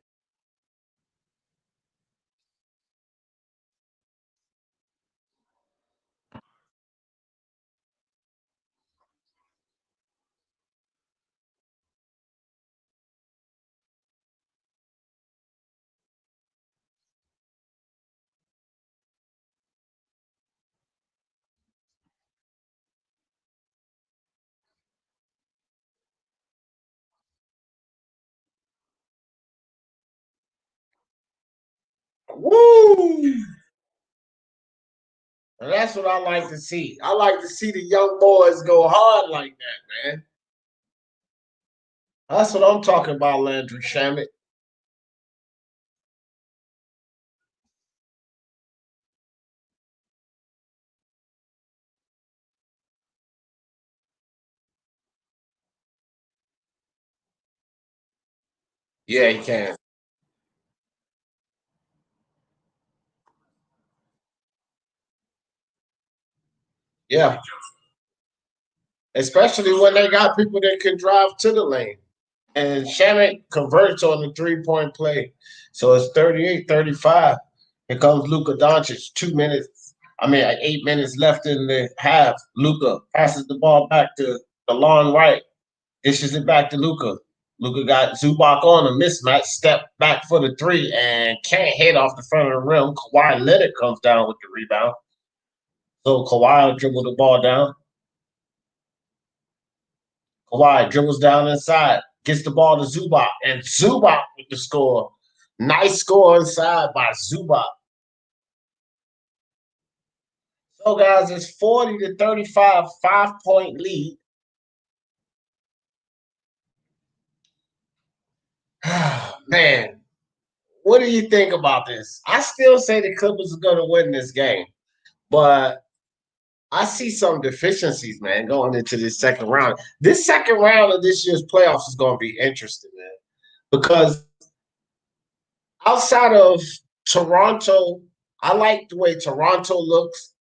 Woo! And that's what I like to see. I like to see the young boys go hard like that, man. That's what I'm talking about, Landry Shamet. Yeah, he can. Yeah. Especially when they got people that can drive to the lane. And Shamet converts on the three-point play. So it's 38-35. Here comes Luka Doncic. 2 minutes. I mean, 8 minutes left in the half. Luka passes the ball back to the long right. Dishes it back to Luka. Luka got Zubac on a mismatch. Step back for the three and can't hit off the front of the rim. Kawhi Leonard comes down with the rebound. So Kawhi will dribble the ball down. Kawhi dribbles down inside, gets the ball to Zubac, and Zubac with the score. Nice score inside by Zubac. So, guys, it's 40-35, 5-point lead. Man, what do you think about this? I still say the Clippers are going to win this game, but I see some deficiencies, man, going into this second round. This second round of this year's playoffs is going to be interesting, man, because outside of Toronto, I like the way Toronto looks.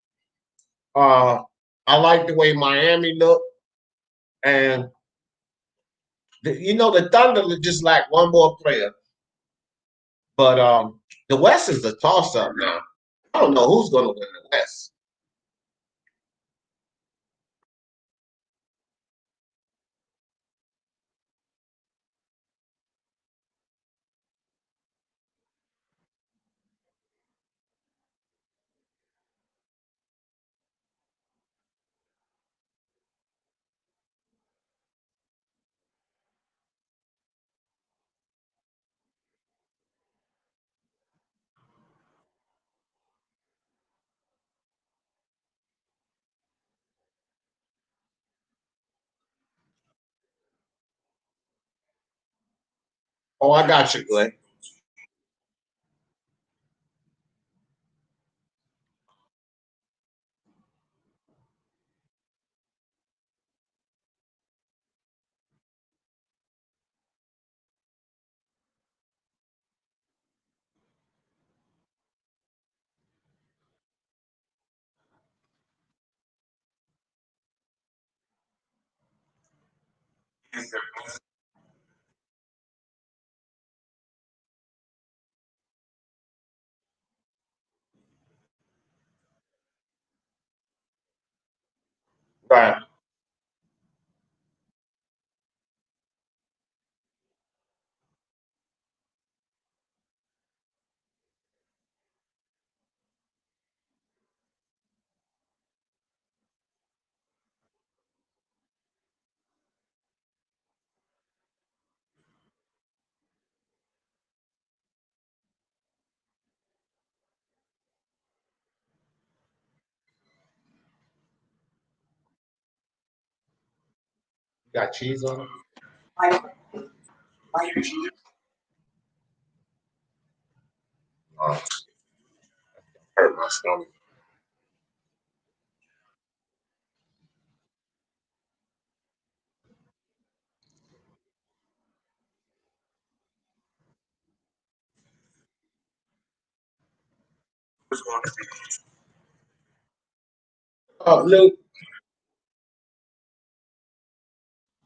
Uh, I like the way Miami look, and the Thunder just lack one more player. But the West is a toss up now. I don't know who's going to win the West. Oh, I got you, Glenn. Right. Got cheese on it? Oh, hurt my stomach. Oh, Luke.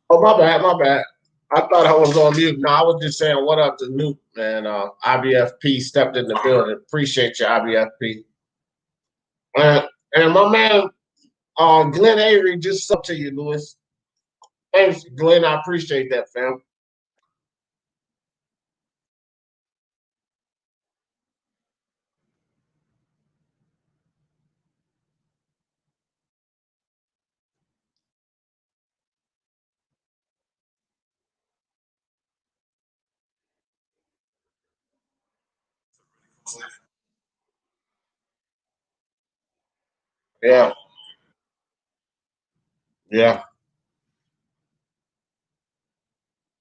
Oh, my bad, my bad. I thought I was on mute. No, I was just saying what up to Luke, man. IBFP stepped in the building. Appreciate you, IBFP. And, and my man, Glenn Avery, just up to you, Lewis. Thanks, Glenn. I appreciate that, fam. Yeah, yeah.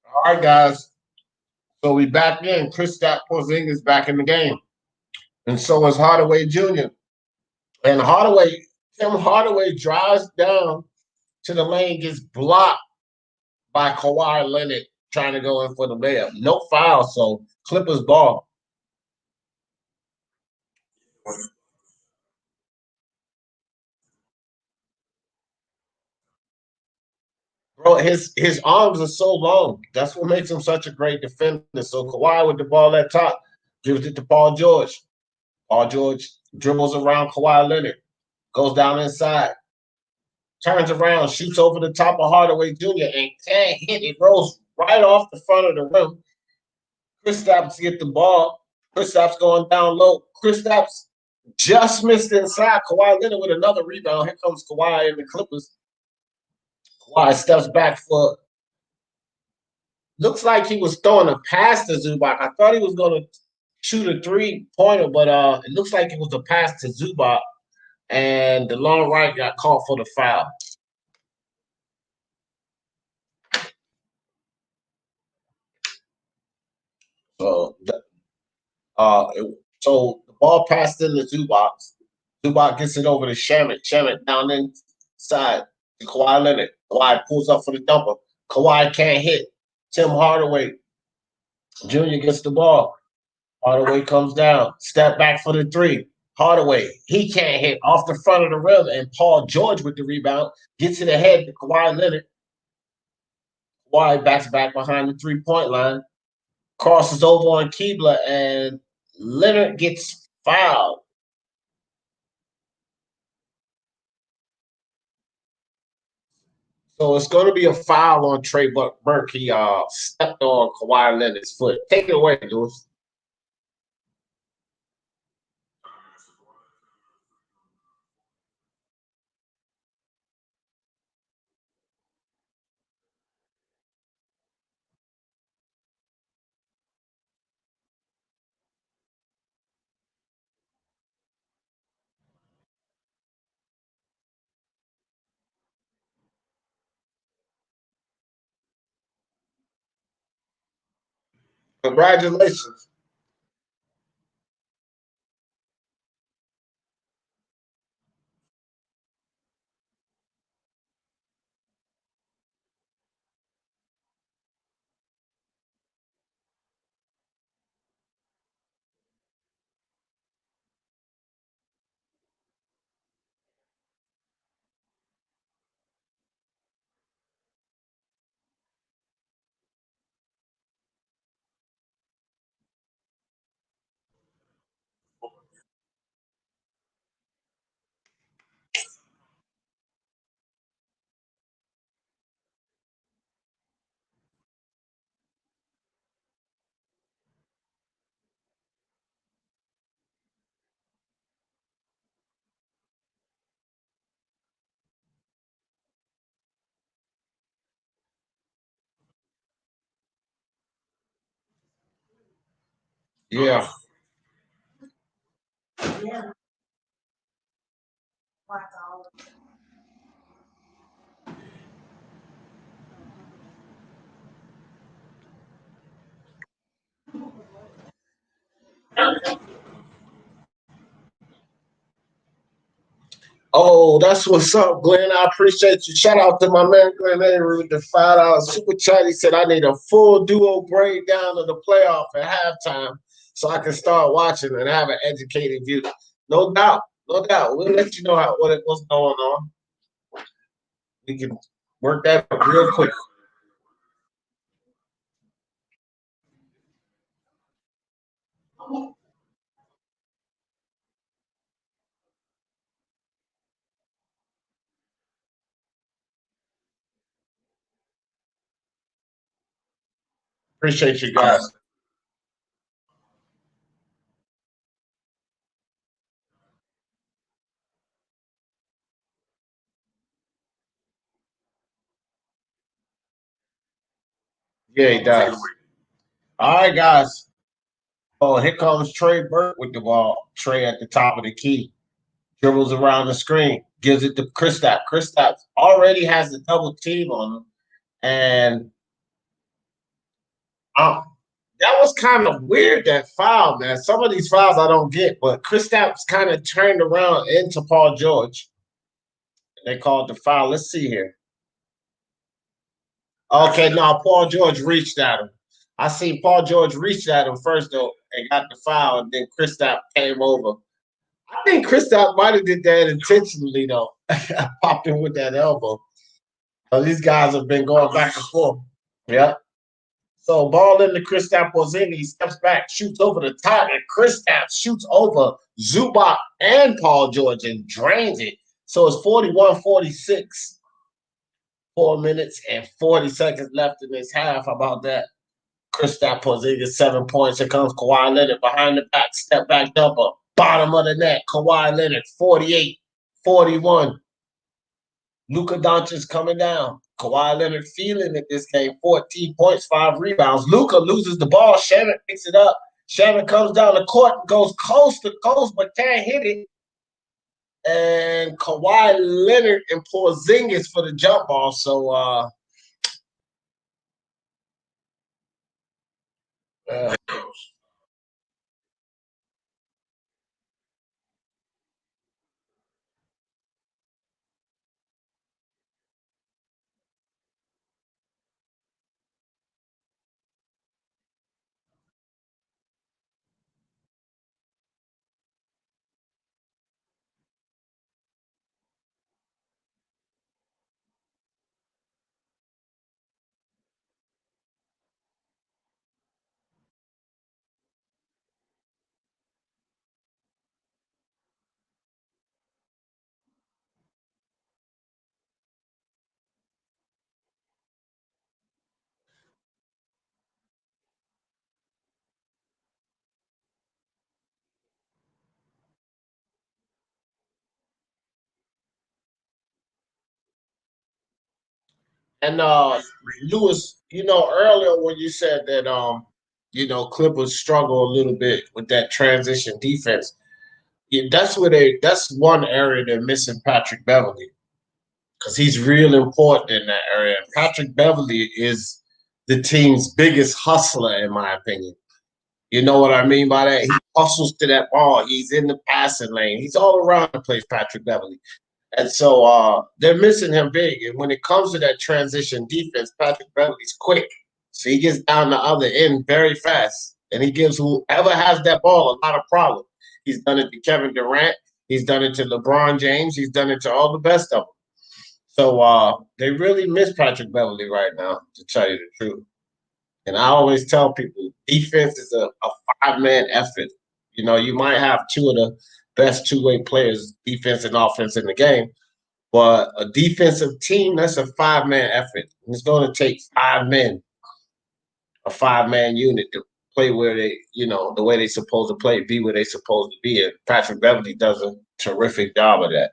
All right, guys. So we back in. Kristaps Porzingis back in the game, and so is Hardaway Jr. And Tim Hardaway drives down to the lane, gets blocked by Kawhi Leonard trying to go in for the layup. No foul, so Clippers ball. Bro, his arms are so long. That's what makes him such a great defender. So Kawhi with the ball at top gives it to Paul George. Paul George dribbles around Kawhi Leonard, goes down inside, turns around, shoots over the top of Hardaway Jr. and can't hit. It rolls right off the front of the rim. Kristaps get the ball. Kristaps going down low. Kristaps just missed inside. Kawhi Leonard with another rebound. Here comes Kawhi and the Clippers. Kawhi steps back for. Looks like he was throwing a pass to Zubac. I thought he was going to shoot a 3-pointer, but it looks like it was a pass to Zubac, and the long right got called for the foul. So, uh, so the ball passed into Zubac. Zubac gets it over to Shamit. Shamit down inside to Kawhi Leonard. Kawhi pulls up for the dumper. Kawhi can't hit. Tim Hardaway Jr. gets the ball. Hardaway comes down. Step back for the three. Hardaway, he can't hit off the front of the rim, and Paul George with the rebound gets it ahead to Kawhi Leonard. Kawhi backs back behind the 3-point line, crosses over on Keebler, and Leonard gets fouled. So it's going to be a foul on Trey Burke. He stepped on Kawhi Leonard's foot. Take it away, Lewis. Congratulations. Yeah. Oh, that's what's up, Glenn. I appreciate you. Shout out to my man Glenn Avery with the $5 super chat. He said I need a full duo breakdown of the playoff at halftime so I can start watching and have an educated view. No doubt, no doubt. We'll let you know what's going on. We can work that up real quick. Appreciate you guys. Yeah, he does. All right, guys. Oh, here comes Trey Burke with the ball. Trey at the top of the key. Dribbles around the screen. Gives it to Kristaps. Kristaps already has a double team on him. And that was kind of weird, that foul, man. Some of these fouls I don't get, but Kristaps kind of turned around into Paul George. They called the foul. Let's see here. Okay, no, Paul George reached at him. I see Paul George reached at him first, though, and got the foul, and then Kristaps came over. I think Kristaps might have did that intentionally, though. Popped him with that elbow. So these guys have been going back and forth. Yeah. So Ballin to Kristaps Porzingis, steps back, shoots over the top, and Kristaps shoots over Zubac and Paul George and drains it. So it's 41-46. 4 minutes and 40 seconds left in this half. How about that? Kristaps Porzingis, 7 points. Here comes Kawhi Leonard behind the back, step back jumper, bottom of the net. Kawhi Leonard, 48-41. Luka Doncic coming down. Kawhi Leonard feeling it this game. 14 points, 5 rebounds. Luka loses the ball. Shannon picks it up. Shannon comes down the court, goes coast to coast, but can't hit it. And Kawhi Leonard and Porzingis for the jump ball. So uh, and Lewis, earlier when you said that Clippers struggle a little bit with that transition defense. Yeah, that's one area they're missing Patrick Beverly, because he's real important in that area. Patrick Beverly is the team's biggest hustler, in my opinion. You know what I mean by that? He hustles to that ball. He's in the passing lane. He's all around the place, Patrick Beverly. And so they're missing him big. And when it comes to that transition defense, Patrick Beverly's quick. So he gets down the other end very fast. And he gives whoever has that ball a lot of problems. He's done it to Kevin Durant. He's done it to LeBron James. He's done it to all the best of them. So they really miss Patrick Beverly right now, to tell you the truth. And I always tell people defense is a 5-man effort. You might have two of the best two-way players, defense and offense, in the game. But a defensive team, that's a 5-man effort. It's going to take 5 men, a 5-man unit to play where they, the way they're supposed to play, be where they're supposed to be. And Patrick Beverly does a terrific job of that.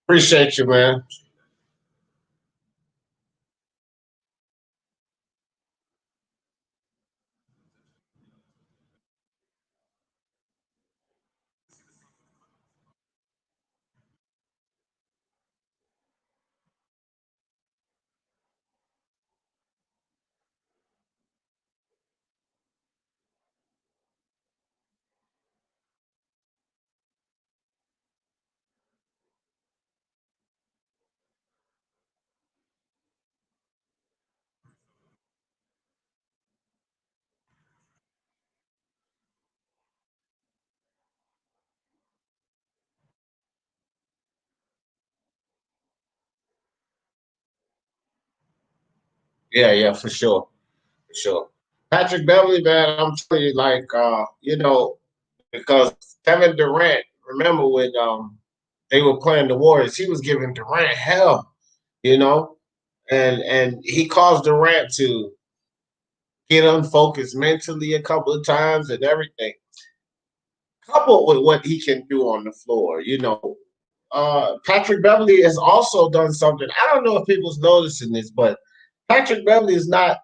Appreciate you, man. Yeah, for sure. For sure. Patrick Beverly, man, I'm telling you, like, because Kevin Durant, remember when they were playing the Warriors, he was giving Durant hell, you know, and he caused Durant to get unfocused mentally a couple of times and everything. Coupled with what he can do on the floor, Patrick Beverly has also done something. I don't know if people's noticing this, but Patrick Beverly has not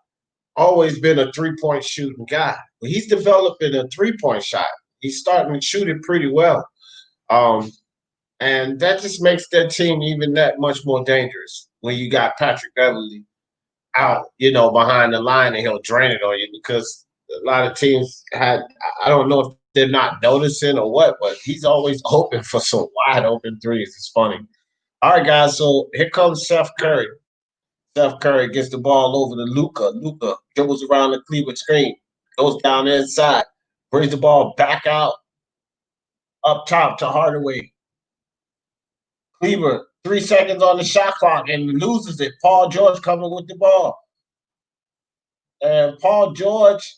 always been a three-point shooting guy. But he's developing a three-point shot. He's starting to shoot it pretty well. And that just makes their team even that much more dangerous when you got Patrick Beverly out, behind the line, and he'll drain it on you because a lot of teams I don't know if they're not noticing or what, but he's always open for some wide open threes. It's funny. All right, guys. So here comes Seth Curry. Seth Curry gets the ball over to Luka. Luka dribbles around the Cleveland screen, goes down the inside, brings the ball back out up top to Hardaway. Cleveland, 3 seconds on the shot clock and loses it. Paul George coming with the ball. And Paul George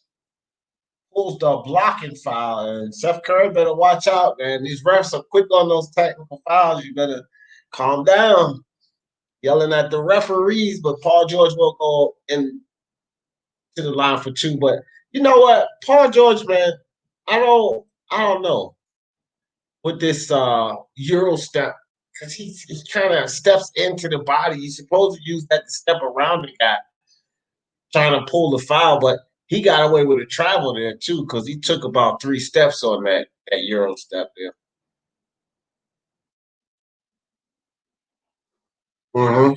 pulls the blocking foul. And Seth Curry better watch out, man. These refs are quick on those technical fouls. You better calm down. Yelling at the referees, but Paul George will go in to the line for 2. But you know what? Paul George, man, I don't know with this Euro step, because he kind of steps into the body. He's supposed to use that to step around the guy trying to pull the foul, but he got away with a travel there too, because he took about 3 steps on that Euro step there. Mm-hmm.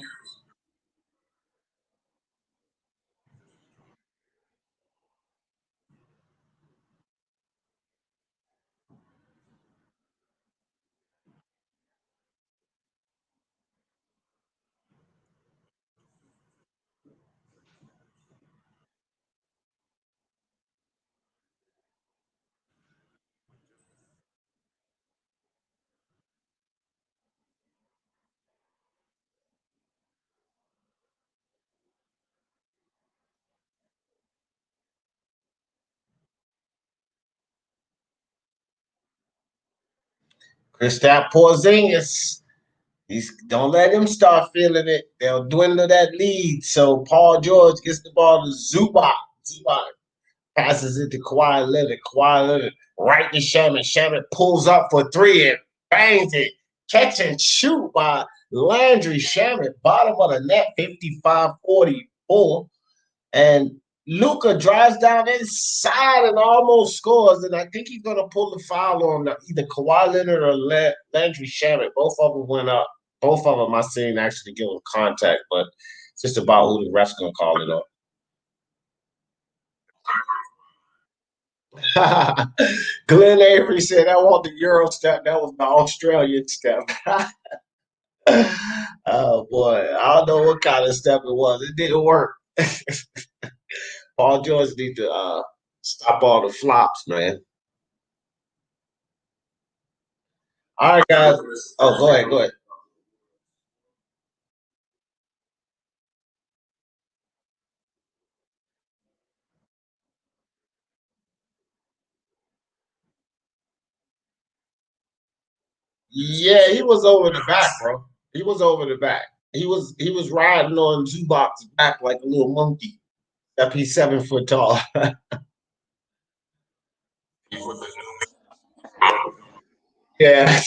Kristaps Porzingis. Don't let him start feeling it. They'll dwindle that lead. So Paul George gets the ball to Zubac. Zubac passes it to Kawhi Leonard. Kawhi Leonard right to Shaman. Shaman pulls up for 3 and bangs it. Catch and shoot by Landry Shaman. Bottom of the net, 55-44. And Luka drives down inside and almost scores. And I think he's going to pull the foul on either Kawhi Leonard or Landry Shaman. Both of them went up. Both of them I seen actually give him contact, but it's just about who the ref's going to call it up. Glenn Avery said that wasn't the Euro step, that was the Australian step. Oh boy, I don't know what kind of step it was. It didn't work. Paul George need to stop all the flops, man. All right, guys. Oh, go ahead, go ahead. Yeah, he was over the back, bro. He was over the back. He was riding on Zubac's back like a little monkey. Except he's 7 foot tall. Yeah.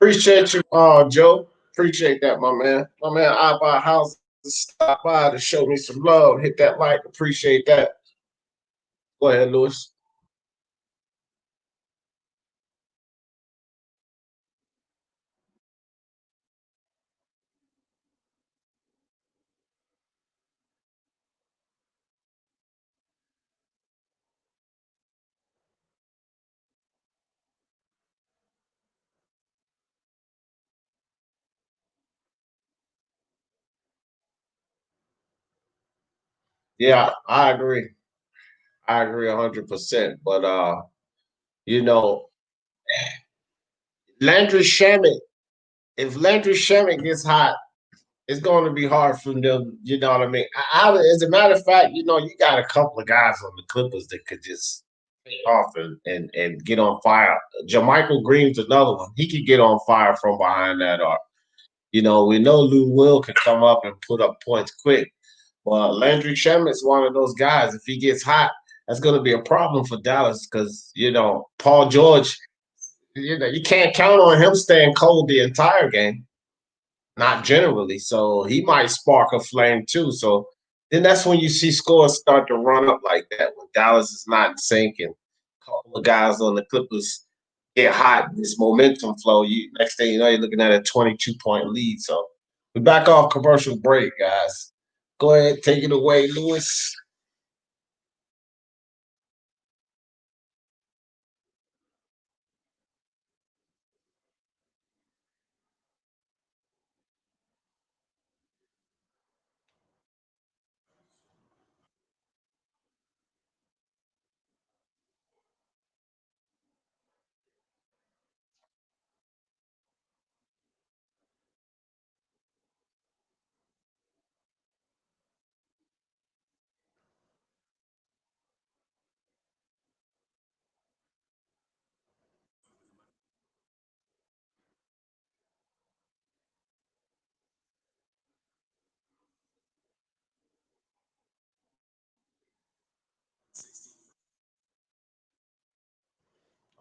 Appreciate you, Joe. Appreciate that, my man. My man, I buy houses. Stop by to show me some love. Hit that like. Appreciate that. Go ahead, Lewis. Yeah, I agree. I agree 100%. But you know, Landry Shamet, if Landry Shamet gets hot, it's going to be hard for them. You know what I mean? As a matter of fact, you got a couple of guys on the Clippers that could just take off and get on fire. Jermichael Green's another one. He could get on fire from behind that arc. We know Lou Will can come up and put up points quick. But Landry Shamet's one of those guys. If he gets hot, that's going to be a problem for Dallas because, Paul George, you can't count on him staying cold the entire game. Not generally. So he might spark a flame too. So then that's when you see scores start to run up like that when Dallas is not in sync and a couple of guys on the Clippers get hot. This momentum flow. Next thing you know, you're looking at a 22-point lead. So we're back off commercial break, guys. Go ahead, take it away, Lewis.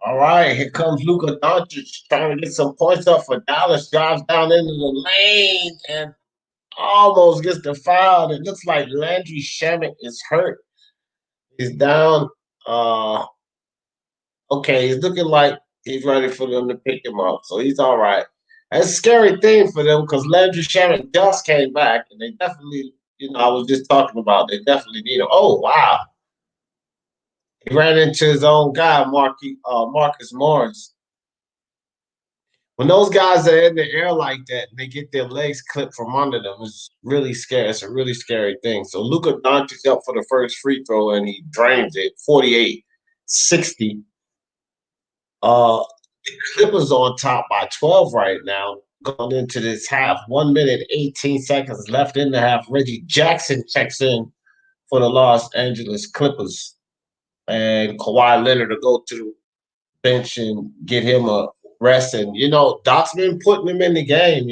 All right, here comes Luka Doncic trying to get some points up for Dallas. Drives down into the lane and almost gets the foul. It looks like Landry Shamet is hurt. He's down. Uh, okay, he's looking like he's ready for them to pick him up, so he's all right. That's a scary thing for them because Landry Shamet just came back, and they definitely, I was just talking about they definitely need him. Oh wow, he ran into his own guy, Marcus Morris. When those guys are in the air like that and they get their legs clipped from under them, it's really scary. It's a really scary thing. So Luka Doncic up for the first free throw and he drains it 48-60. The Clippers on top by 12 right now, going into this half. 1 minute, 18 seconds left in the half. Reggie Jackson checks in for the Los Angeles Clippers. And Kawhi Leonard to go to the bench and get him a rest. And, Doc's been putting him in the game.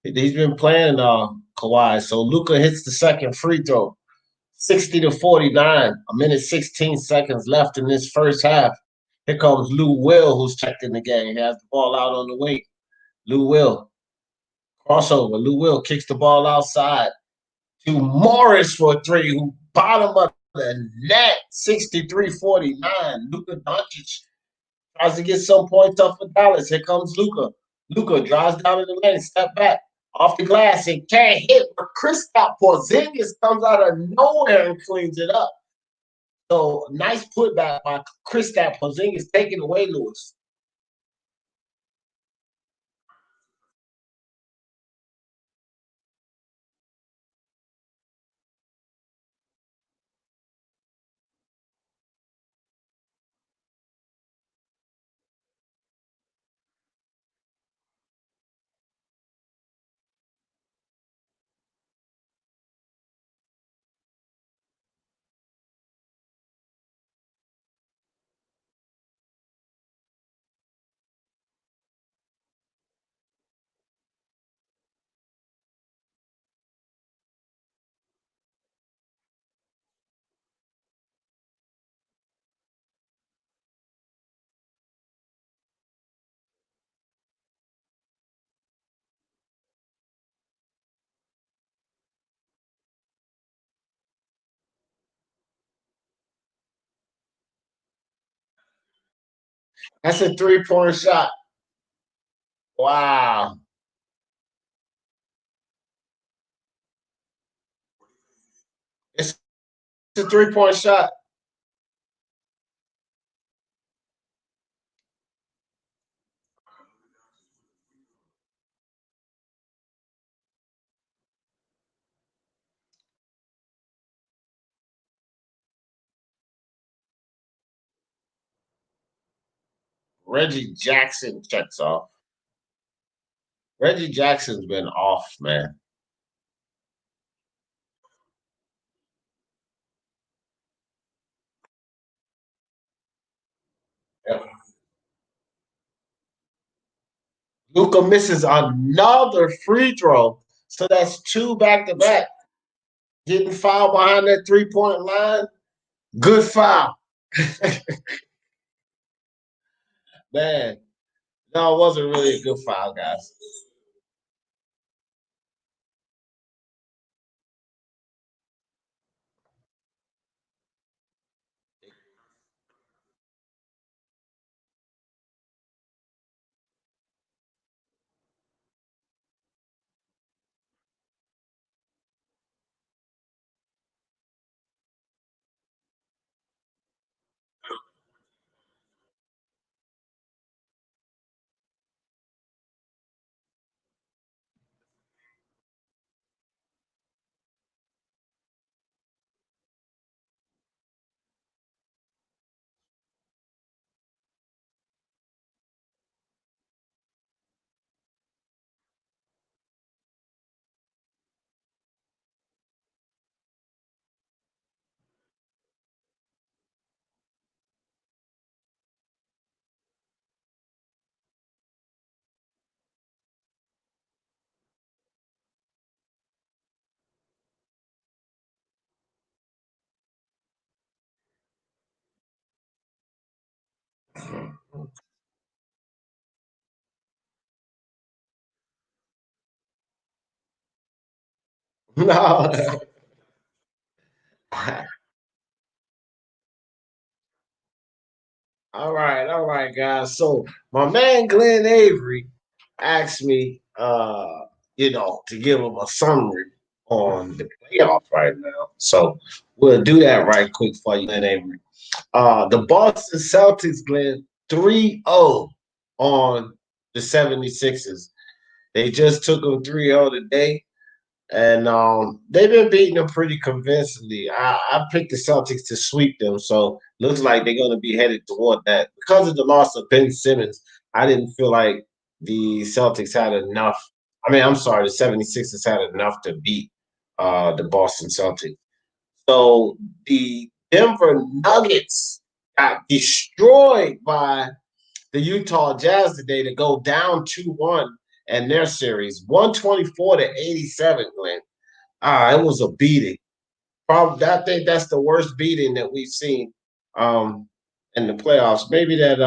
He's been playing Kawhi. So Luka hits the second free throw. 60-49, a minute 16 seconds left in this first half. Here comes Lou Will, who's checked in the game. He has the ball out on the wing. Lou Will, crossover. Lou Will kicks the ball outside to Morris for a three, who bottom of the net, 63-49. Luka Doncic tries to get some points up for Dallas. Here comes Luka. Luka drives down in the lane, step back, off the glass, and can't hit. But Kristaps Porzingis comes out of nowhere and cleans it up. So nice putback by Kristaps Porzingis, taking away Lewis. That's a 3-point shot. Wow. It's a 3-point shot. Reggie Jackson checks off. Reggie Jackson's been off, man. Yep. Luka misses another free throw. So that's 2 back to back. Getting fouled behind that 3-point line. Good foul. Man, no, it wasn't really a good foul, guys. No. All right, guys. So my man Glenn Avery asked me, to give him a summary on the playoffs right now. So we'll do that right quick for you, Glenn Avery. The Boston Celtics, Glenn, 3-0 on the 76ers. They just took them 3-0 today. And they've been beating them pretty convincingly. I picked the Celtics to sweep them, so looks like they're going to be headed toward that. Because of the loss of Ben Simmons, I didn't feel like the Celtics had enough. I mean, I'm sorry, the 76ers had enough to beat the Boston Celtics. So the Denver Nuggets got destroyed by the Utah Jazz today to go down 2-1 in their series, 124-87, Glenn. It was a beating. Probably, I think that's the worst beating that we've seen in the playoffs. Maybe that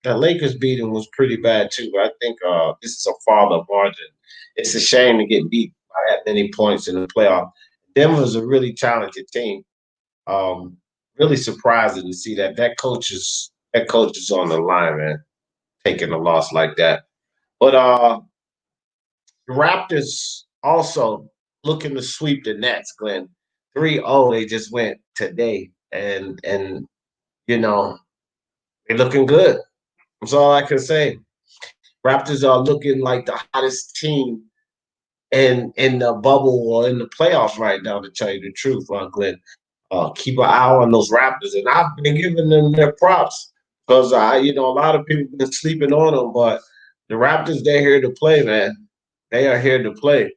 Lakers beating was pretty bad too, but I think this is a farther margin. It's a shame to get beat by that many points in the playoff. Denver's a really talented team. Really surprising to see that coach is on the line, man, taking a loss like that. But the Raptors also looking to sweep the Nets, Glenn. 3-0 they just went today. And they're looking good. That's all I can say. Raptors are looking like the hottest team in the bubble or in the playoffs right now, to tell you the truth, Glenn. Keep an eye on those Raptors. And I've been giving them their props because a lot of people have been sleeping on them, but the Raptors, they're here to play, man. They are here to play.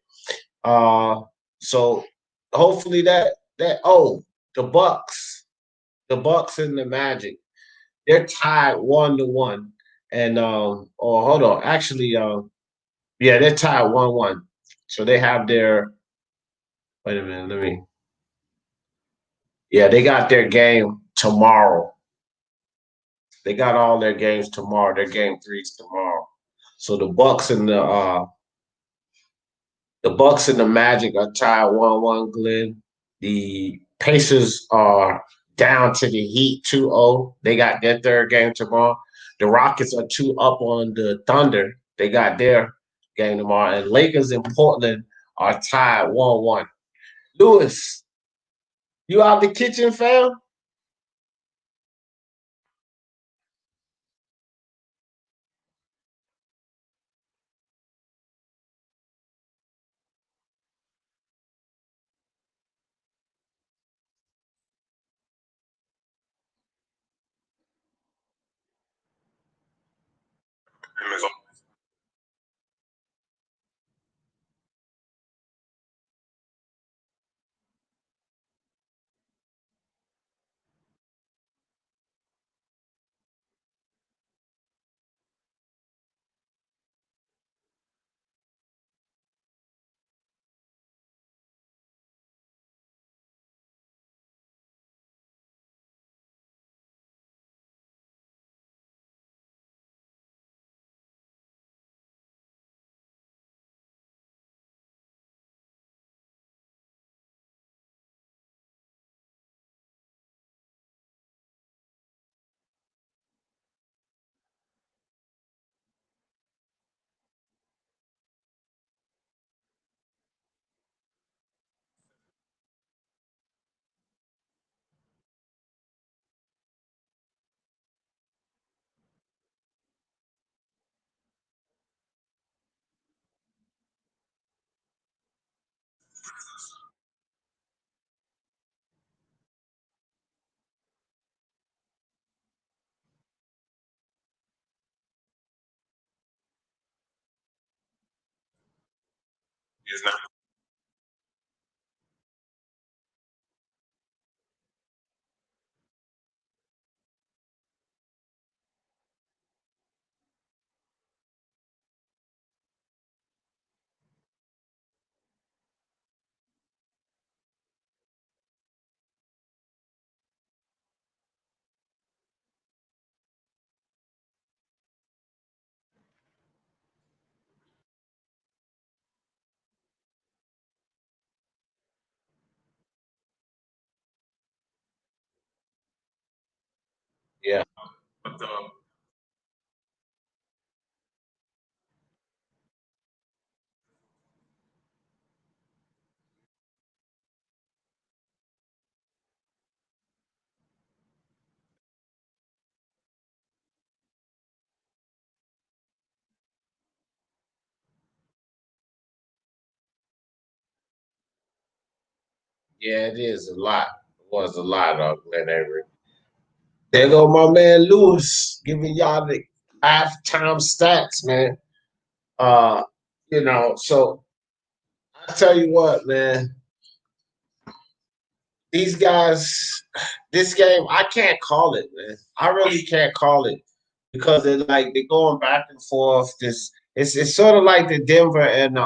So hopefully the Bucks and the Magic, they're tied 1-1. And hold on, actually, yeah, they're tied 1-1. So they have their wait a minute, yeah, they got their game tomorrow. They got all their games tomorrow. Their game three's tomorrow. So the Magic are tied 1-1, Glenn. The Pacers are down to the Heat 2-0. They got their third game tomorrow. The Rockets are 2 up on the Thunder. They got their game tomorrow. And Lakers and Portland are tied 1-1. Lewis, you out the kitchen, fam? Yeah. Yeah, it is a lot. It was a lot of Glen Avery. There go my man Lewis giving y'all the halftime stats, man. Uh, so I tell you what, man, these guys, this game, I can't call it, man. I really can't call it because they're going back and forth. It's sort of like the Denver and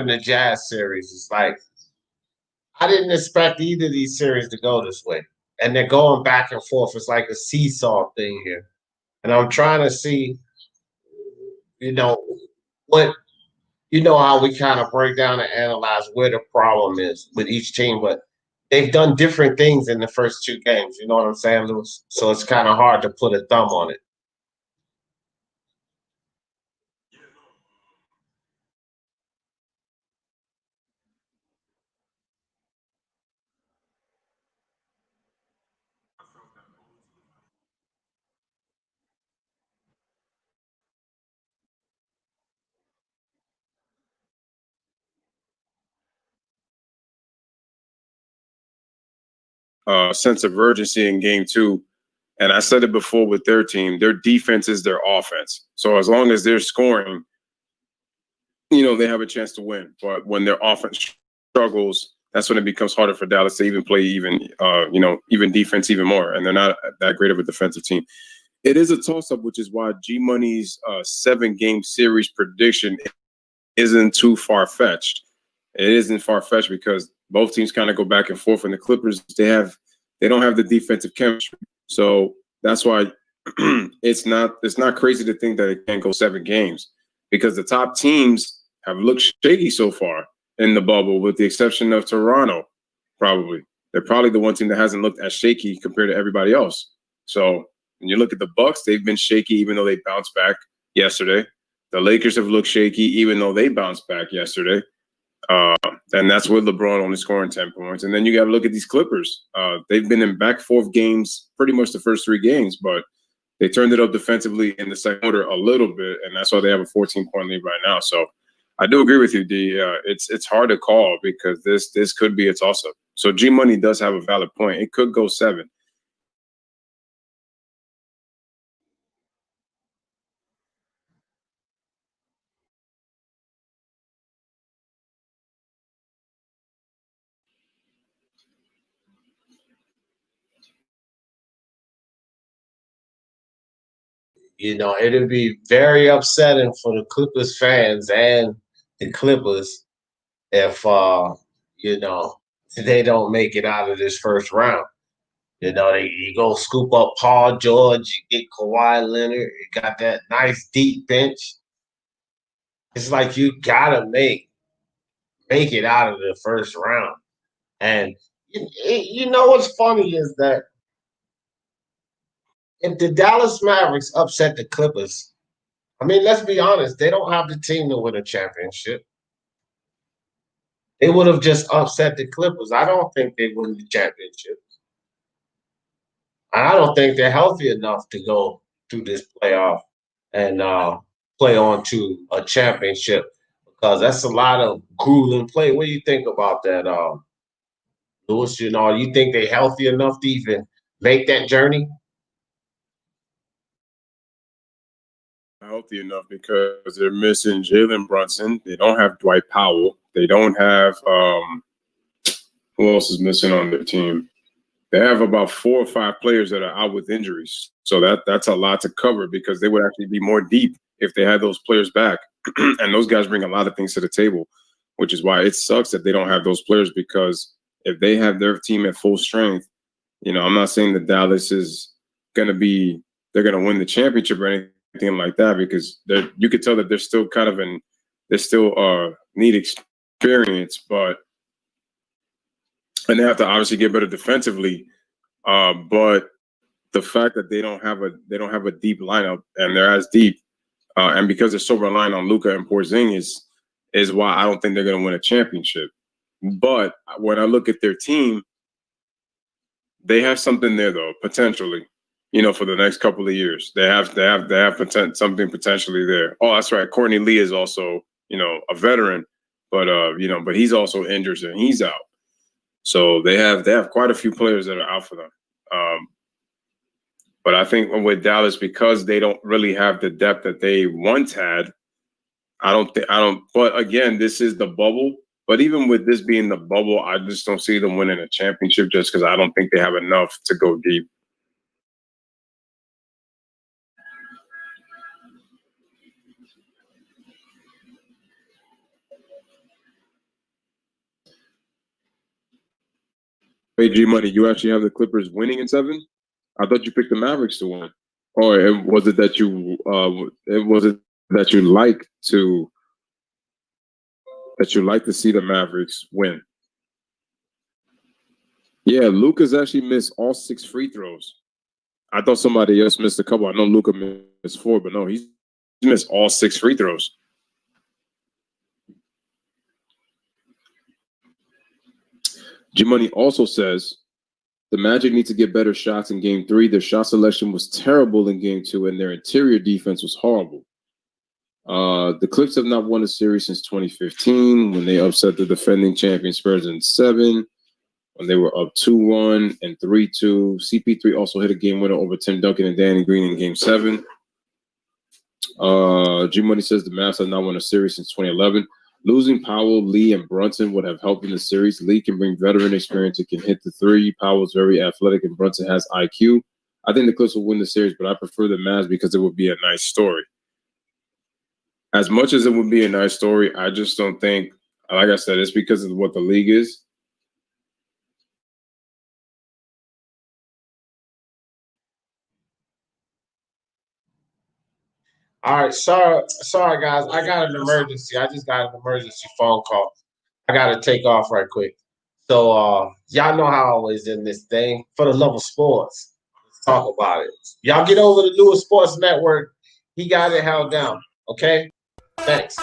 the Jazz series. It's like I didn't expect either of these series to go this way. And they're going back and forth. It's like a seesaw thing here. And I'm trying to see, you know, what how we kind of break down and analyze where the problem is with each team, but they've done different things in the first 2 games. You know what I'm saying, Lewis? So it's kind of hard to put a thumb on it. Sense of urgency in game 2. And I said it before with their team, their defense is their offense. So as long as they're scoring, they have a chance to win. But when their offense struggles, that's when it becomes harder for Dallas to even play even defense even more. And they're not that great of a defensive team. It is a toss-up, which is why G Money's 7-game series prediction isn't too far-fetched. It isn't far-fetched because both teams kind of go back and forth. And the Clippers, they don't have the defensive chemistry. So that's why it's not crazy to think that it can't go 7 games because the top teams have looked shaky so far in the bubble, with the exception of Toronto. Probably they're probably the one team that hasn't looked as shaky compared to everybody else. So when you look at the Bucks, they've been shaky even though they bounced back yesterday. The Lakers have looked shaky even though they bounced back yesterday. And that's with LeBron only scoring 10 points. And then you got to look at these Clippers. They've been in back forth games pretty much the first 3 games, but they turned it up defensively in the second quarter a little bit, and that's why they have a 14-point lead right now. So I do agree with you, D. It's hard to call because this could be a toss-up. So G Money does have a valid point. It could go 7. It'd be very upsetting for the Clippers fans and the Clippers if they don't make it out of this first round. You go scoop up Paul George, you get Kawhi Leonard, you got that nice deep bench. It's like you gotta make it out of the first round. And what's funny is that if the Dallas Mavericks upset the Clippers, I mean, let's be honest, they don't have the team to win a championship. They would have just upset the Clippers. I don't think they win the championship. And I don't think they're healthy enough to go through this playoff and play on to a championship because that's a lot of grueling play. What do you think about that, Lewis? You think they're healthy enough to even make that journey? Healthy enough because they're missing Jalen Brunson. They don't have Dwight Powell. They don't have who else is missing on their team? They have about 4 or 5 players that are out with injuries. So that's a lot to cover because they would actually be more deep if they had those players back. And those guys bring a lot of things to the table, which is why it sucks that they don't have those players because if they have their team at full strength, I'm not saying that Dallas is they're going to win the championship or anything like that because you could tell that they're still need experience, and they have to obviously get better defensively. But the fact that they don't have a deep lineup and they're as deep, and because they're so reliant on Luka and Porzingis, is why I don't think they're going to win a championship. But when I look at their team, they have something there though, potentially. For the next couple of years, they have something potentially there. Oh, that's right. Courtney Lee is also a veteran, but he's also injured and he's out. So they have quite a few players that are out for them. But I think with Dallas, because they don't really have the depth that they once had, but again, this is the bubble. But even with this being the bubble, I just don't see them winning a championship just because I don't think they have enough to go deep. Hey, G Money, you actually have the Clippers winning in 7? I thought you picked the Mavericks to win. Or was it that you like to see the Mavericks win? Yeah, Luka's actually missed all 6 free throws. I thought somebody else missed a couple. I know Luka missed 4, but no, he's missed all 6 free throws. G Money also says the Magic need to get better shots in Game 3. Their shot selection was terrible in Game 2, and their interior defense was horrible. The Clips have not won a series since 2015 when they upset the defending champion Spurs in 7, when they were up 2-1 and 3-2. CP3 also hit a game winner over Tim Duncan and Danny Green in Game 7. G Money says the Mavs have not won a series since 2011. Losing Powell, Lee, and Brunson would have helped in the series. Lee can bring veteran experience and can hit the 3. Powell's very athletic, and Brunson has IQ. I think the Clips will win the series, but I prefer the Mavs because it would be a nice story. As much as it would be a nice story, I just don't think, like I said, it's because of what the league is. All right, sorry guys. I got an emergency. I just got an emergency phone call. I gotta take off right quick. So y'all know how I always in this thing. For the love of sports, talk about it. Y'all get over the newest sports network. He got it held down. Okay? Thanks.